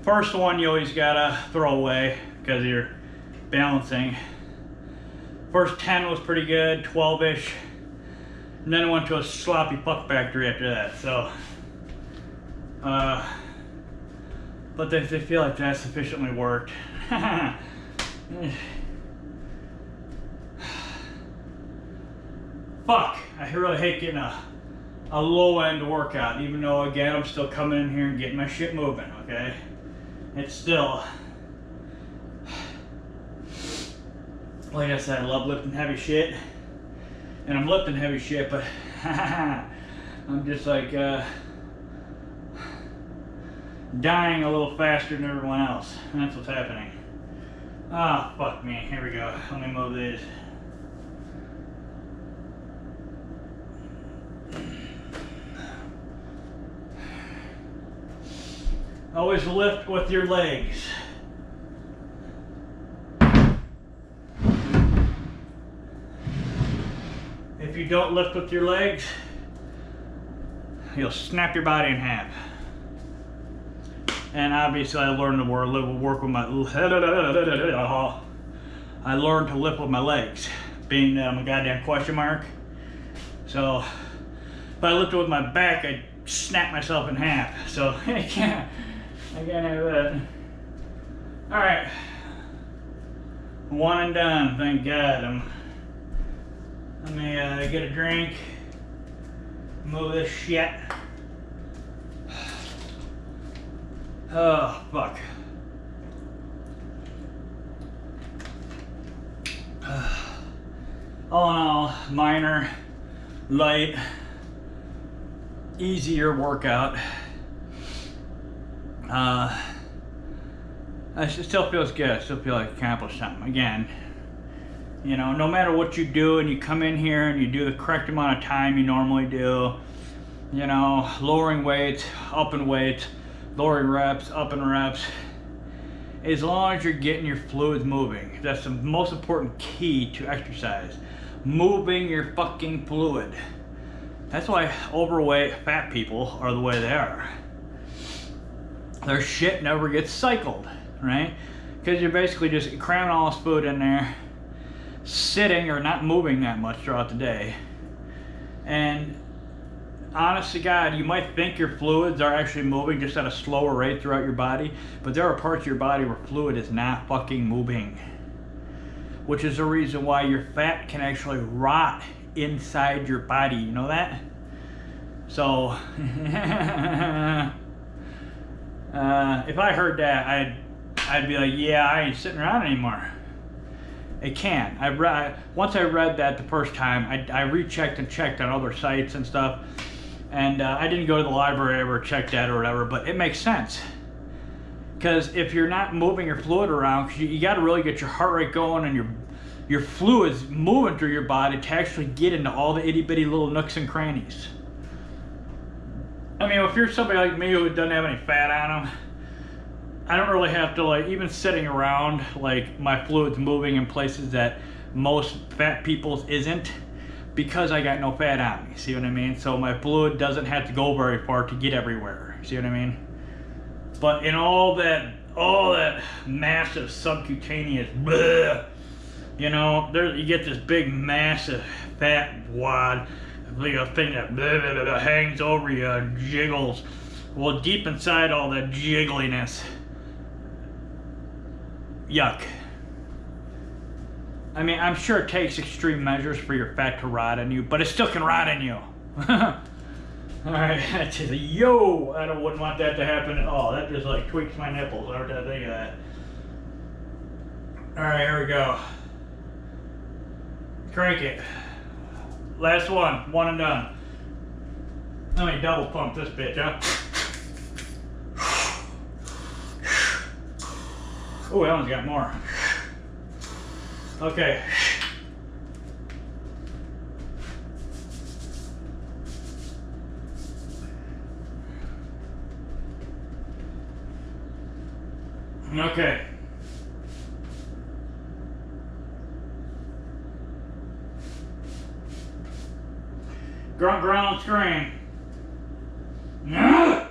[SPEAKER 1] First one you always gotta throw away because you're balancing. First 10 was pretty good, 12-ish. And then I went to a sloppy puck factory after that, so. But they feel like that sufficiently worked. Fuck, I really hate getting a low-end workout, even though, again, I'm still coming in here and getting my shit moving, okay? It's still, like I said, I love lifting heavy shit, and I'm lifting heavy shit, but I'm just like, dying a little faster than everyone else, and that's what's happening. Ah, oh, fuck me. Here we go. Let me move these. Always lift with your legs. If you don't lift with your legs, you'll snap your body in half. And obviously I learned to work with my, I learned to lift with my legs, being that I'm a goddamn question mark. So if I lifted with my back, I'd snap myself in half. So I can't have that. All right, one and done, thank God. Let me get a drink. Move this shit. Oh, fuck. All in all, minor, light, easier workout. It still feels good. I still feel like I accomplished something. Again, you know, no matter what you do, and you come in here and you do the correct amount of time you normally do, you know, lowering weights, upping weights, lowering reps, upping reps, as long as you're getting your fluids moving. That's the most important key to exercise. Moving your fucking fluid. That's why overweight fat people are the way they are. Their shit never gets cycled, right? Because you're basically just cramming all this food in there, sitting or not moving that much throughout the day. And honest to God, you might think your fluids are actually moving just at a slower rate throughout your body, but there are parts of your body where fluid is not fucking moving, which is the reason why your fat can actually rot inside your body. You know that? So if I heard that, I'd be like, yeah, I ain't sitting around anymore. It can. Once I read that the first time, I rechecked and checked on other sites and stuff, and I didn't go to the library or check that or whatever, but it makes sense. Because if you're not moving your fluid around, you got to really get your heart rate going and your fluids moving through your body to actually get into all the itty bitty little nooks and crannies. I mean, if you're somebody like me who doesn't have any fat on them, I don't really have to, like, even sitting around, like, my fluid's moving in places that most fat people's isn't, because I got no fat on me. See what I mean? So my fluid doesn't have to go very far to get everywhere. See what I mean? But in all that massive subcutaneous, bleh, you know, you get this big massive fat wad, like a thing that hangs over you and jiggles. Well, deep inside all that jiggliness, yuck. I mean, I'm sure it takes extreme measures for your fat to rot in you, but it still can rot in you. Alright, that's just yo! I wouldn't want that to happen at all. That just like tweaks my nipples every time I think of that. Alright, here we go. Crank it. Last one and done. Let me double pump this bitch, huh? Oh, that one's got more. Okay. Okay. Grunt, growl, scream. No!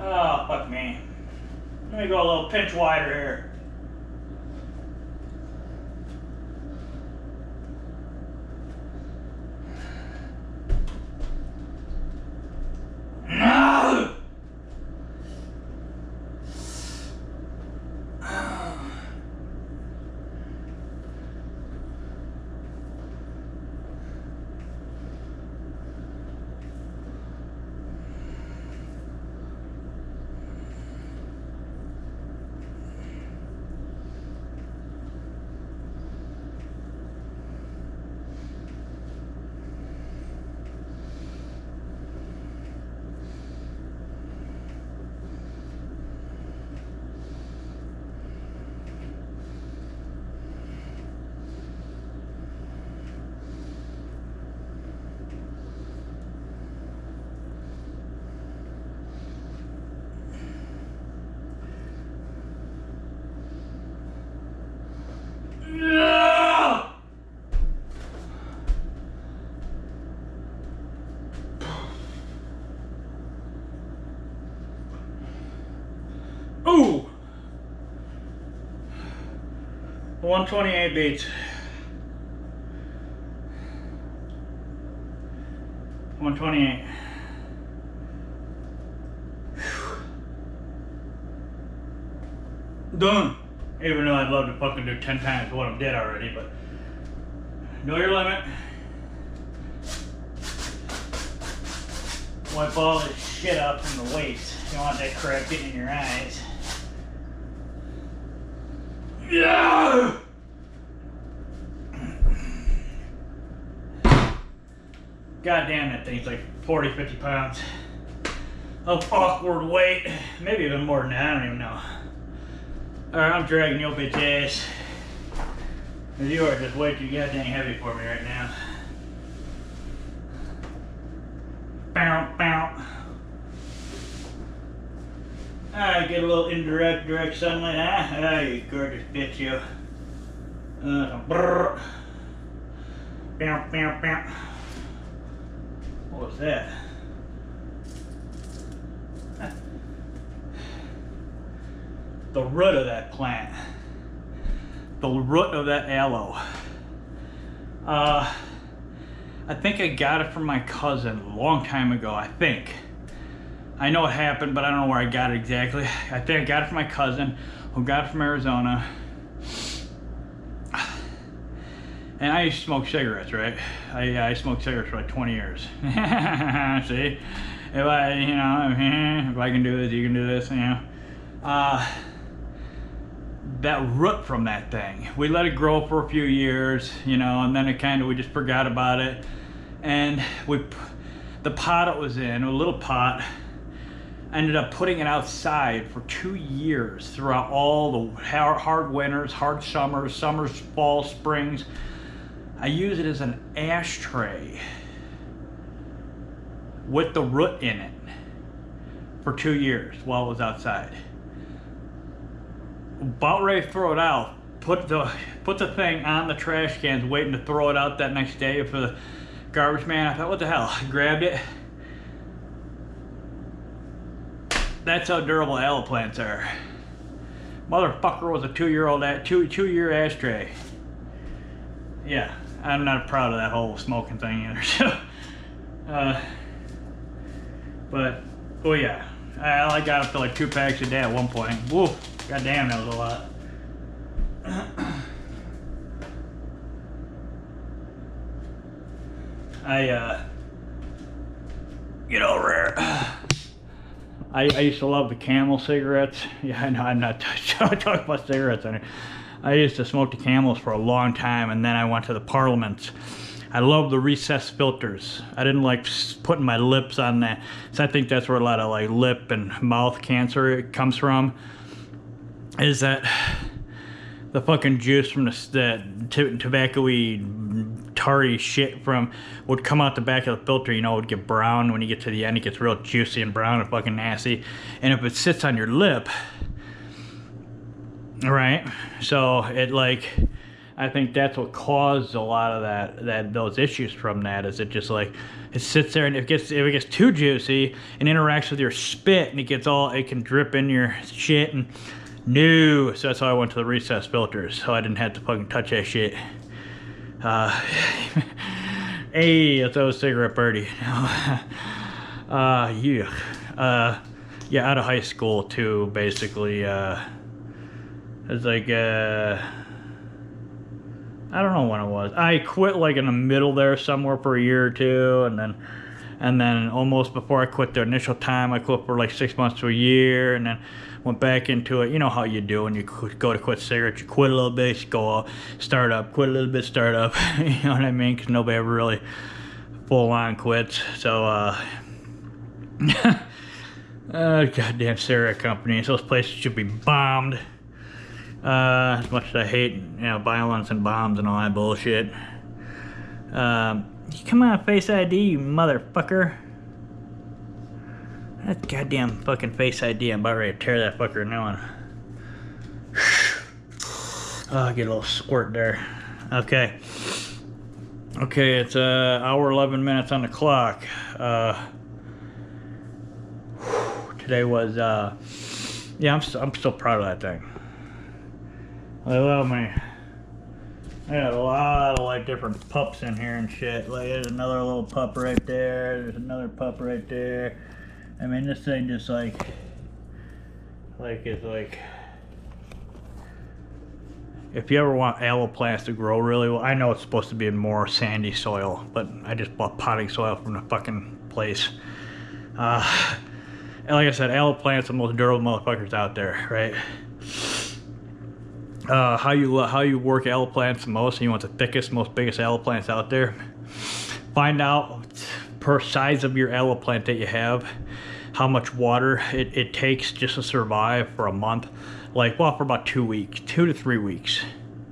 [SPEAKER 1] Oh, fuck me. Let me go a little pinch wider here. No! Ooh! 128 beats. 128. Done. Even though I'd love to fucking do 10 times what I'm dead already, but know your limit. Wipe all this shit up from the waist. You don't want that crap getting in your eyes. Yeah! God damn, that thing's like 40, 50 pounds of awkward weight. Maybe even more than that, I don't even know. Alright, I'm dragging your bitch ass. Cause you are just way too goddamn heavy for me right now. Bow, bow. Alright, get a little indirect, direct sunlight, huh? Ah, you gorgeous bitch, you. Brrr. Bow, bow, bow. What was that? The root of that plant. The root of that aloe. I think I got it from my cousin a long time ago, I think. I know it happened, but I don't know where I got it exactly. I think I got it from my cousin, who got it from Arizona. And I used to smoke cigarettes, right? I smoked cigarettes for like 20 years. See? If I, you know, if I can do this, you can do this, you know. That root from that thing, we let it grow for a few years, you know, and then we just forgot about it. And the pot it was in, a little pot, I ended up putting it outside for 2 years throughout all the hard winters, hard summers, fall, springs. I use it as an ashtray with the root in it for 2 years while it was outside. About ready to throw it out, put the thing on the trash cans, waiting to throw it out that next day for the garbage man. I thought, what the hell? I grabbed it. That's how durable aloe plants are. Motherfucker was a 2-year ashtray. Yeah, I'm not proud of that whole smoking thing either. So, but oh yeah, I got up to like 2 packs a day at one point. Woo. God damn, that was a lot. Get over here. I used to love the Camel cigarettes. Yeah, I know I'm not talking about cigarettes. I used to smoke the Camels for a long time, and then I went to the Parliaments. I love the recessed filters. I didn't like putting my lips on that. So I think that's where a lot of like lip and mouth cancer comes from. Is that the fucking juice from the tobacco-y, tarry shit would come out the back of the filter, you know, it would get brown. When you get to the end, it gets real juicy and brown and fucking nasty. And if it sits on your lip, right, so it like, I think that's what caused a lot of those issues from that, is it just like, it sits there, and if it gets too juicy and interacts with your spit, and it can drip in your shit, and no, so that's how I went to the recessed filters, so I didn't have to fucking touch that shit. Hey, that's a cigarette birdie. Yeah, out of high school too, basically. It's like, I don't know when it was. I quit like in the middle there somewhere for a year or two, and then almost before I quit the initial time, I quit for like 6 months to a year, and then went back into it. You know how you do when you go to quit cigarettes. You quit a little bit, you go start up, quit a little bit, start up. You know what I mean? Because nobody ever really full on quits. So, goddamn cigarette companies. Those places should be bombed. As much as I hate, you know, violence and bombs and all that bullshit. Come on, Face ID, you motherfucker. That goddamn fucking Face ID, I'm about ready to tear that fucker a new one. Oh, get a little squirt there. Okay. Okay, it's hour 11 minutes on the clock. Today was, yeah, I'm still proud of that thing. I love me. I got a lot of like different pups in here and shit. Like there's another little pup right there. There's another pup right there. I mean, this thing just like it's like if you ever want aloe plants to grow really well, I know it's supposed to be in more sandy soil, but I just bought potting soil from the fucking place. And like I said, aloe plants are the most durable motherfuckers out there, right? How you work aloe plants the most, and you want the thickest, most biggest aloe plants out there. Find out per size of your aloe plant that you have, how much water it takes just to survive for a month. Like, well, for about 2 weeks, 2 to 3 weeks.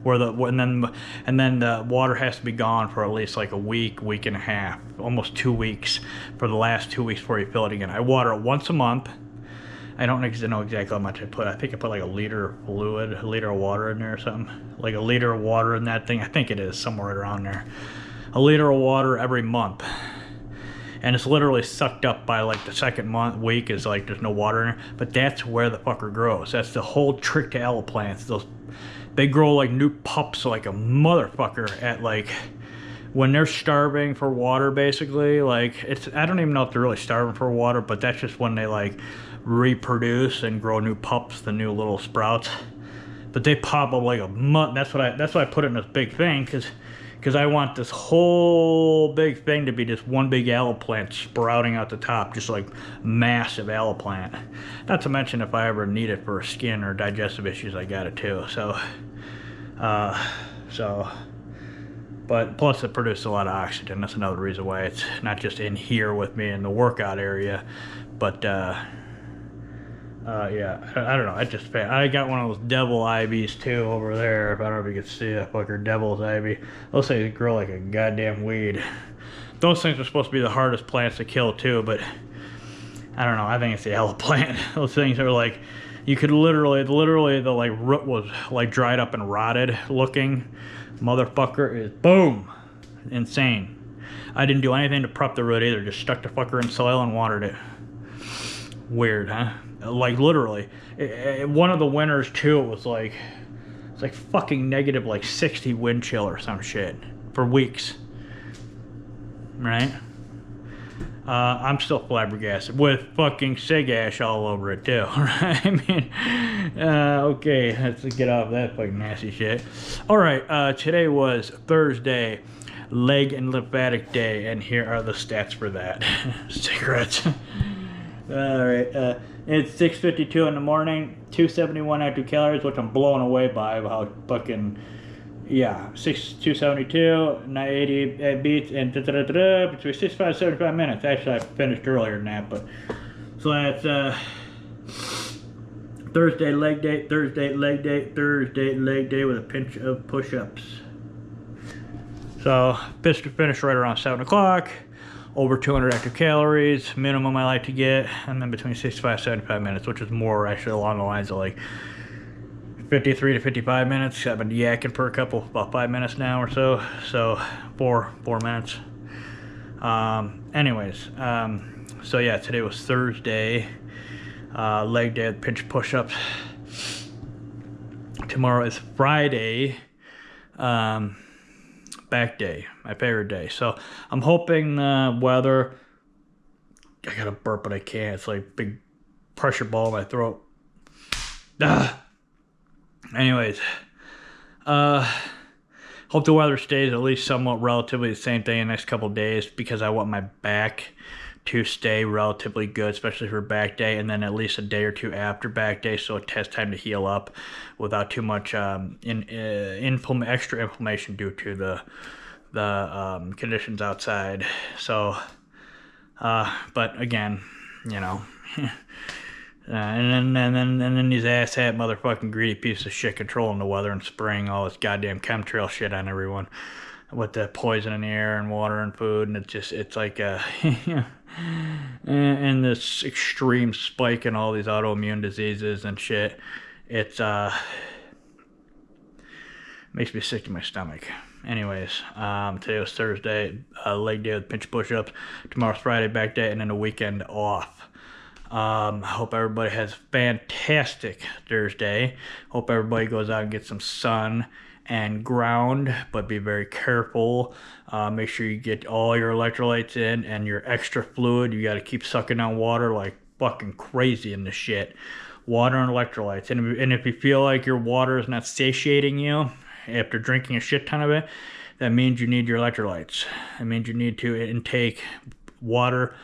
[SPEAKER 1] And then the water has to be gone for at least like a week, week and a half, almost 2 weeks for the last 2 weeks before you fill it again. I water it once a month. I don't know exactly how much I put. I think I put like a liter of fluid, a liter of water in there or something. Like a liter of water in that thing. I think it is somewhere right around there. A liter of water every month. And it's literally sucked up by like the second week is like there's no water in it. But that's where the fucker grows. That's the whole trick to aloe plants. They grow like new pups like a motherfucker at like when they're starving for water, basically. Like I don't even know if they're really starving for water, but that's just when they like reproduce and grow new pups, the new little sprouts. But they pop up like a that's why I put it in this big thing, because I want this whole big thing to be just one big aloe plant sprouting out the top, just like massive aloe plant. Not to mention if I ever need it for skin or digestive issues, I got it too. But plus it produces a lot of oxygen. That's another reason why it's not just in here with me in the workout area, but yeah, I don't know. I got one of those devil ivies too over there. If I don't know if you can see that fucker, devil's ivy. Those things grow like a goddamn weed. Those things are supposed to be the hardest plants to kill too, but I don't know. I think it's the aloe plant. Those things are like, you could literally the like root was like dried up and rotted looking. Motherfucker is boom, insane. I didn't do anything to prep the root either. Just stuck the fucker in soil and watered it. Weird, huh? Like literally, one of the winters too, it was like, it's like fucking negative like 60 wind chill or some shit for weeks, right? I'm still flabbergasted with fucking sig ash all over it too, right? I mean, okay, let's get off that fucking nasty shit. All right, today was Thursday, leg and lymphatic day, and here are the stats for that. Cigarettes. All right, it's 6:52 in the morning, 271 active calories, which I'm blown away by how fucking, yeah, 272, 980 beats, and between 65 and 75 minutes. Actually, I finished earlier than that, but so that's Thursday leg day, Thursday leg day, Thursday leg day with a pinch of push-ups. So finished right around 7 o'clock. Over 200 active calories, minimum I like to get, and then between 65 and 75 minutes, which is more actually along the lines of like 53 to 55 minutes. I've been yakking for about 5 minutes now or so, so 4 minutes. Anyways, so yeah, today was Thursday, leg day with pinch push-ups. Tomorrow is Friday, back day, my favorite day. So I'm hoping the weather, I gotta burp but I can't, it's like big pressure ball in my throat. Anyways, hope the weather stays at least somewhat relatively the same thing in the next couple of days, because I want my back to stay relatively good, especially for back day, and then at least a day or two after back day, so it has time to heal up without too much extra inflammation due to the conditions outside. So, but again, you know, and then these asshat motherfucking greedy pieces of shit controlling the weather and spraying all this goddamn chemtrail shit on everyone with the poison in the air and water and food, and it's like and this extreme spike in all these autoimmune diseases and shit. It's makes me sick to my stomach. Anyways, today was Thursday, leg day with pinch push-ups. Tomorrow's Friday, back day, and then the weekend off. I hope everybody has a fantastic Thursday. Hope everybody goes out and gets some sun and ground, but be very careful. Make sure you get all your electrolytes in and your extra fluid. You got to keep sucking down water like fucking crazy in this shit. Water and electrolytes. And if you feel like your water is not satiating you after drinking a shit ton of it, that means you need your electrolytes. That means you need to intake water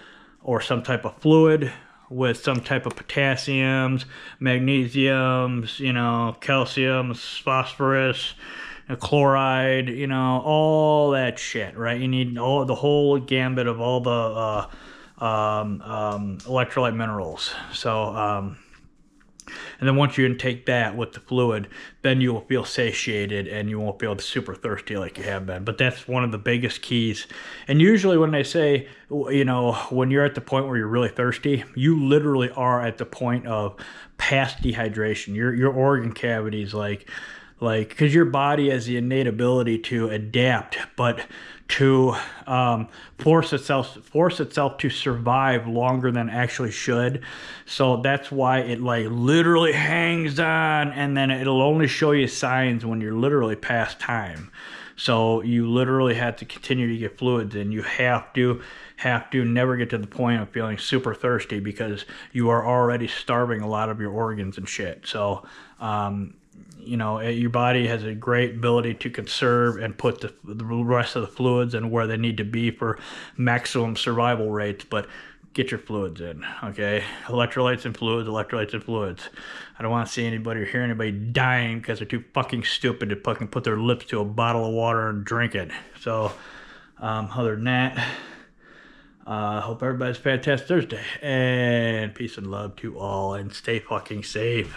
[SPEAKER 1] or some type of fluid with some type of potassiums, magnesiums, you know, calciums, phosphorus, chloride, you know, all that shit, right? You need all the whole gambit of all the electrolyte minerals. So, and then once you intake that with the fluid, then you will feel satiated and you won't feel super thirsty like you have been. But that's one of the biggest keys. And usually when they say, you know, when you're at the point where you're really thirsty, you literally are at the point of past dehydration. Your organ cavities, like, because your body has the innate ability to adapt, but to force itself to survive longer than actually should. So that's why it like literally hangs on, and then it'll only show you signs when you're literally past time. So you literally have to continue to get fluids, and you have to never get to the point of feeling super thirsty, because you are already starving a lot of your organs and shit. So you know, your body has a great ability to conserve and put the rest of the fluids in where they need to be for maximum survival rates. But get your fluids in, okay? Electrolytes and fluids, electrolytes and fluids. I don't want to see anybody or hear anybody dying because they're too fucking stupid to fucking put their lips to a bottle of water and drink it. So, other than that, hope everybody's fantastic Thursday. And peace and love to all, and stay fucking safe.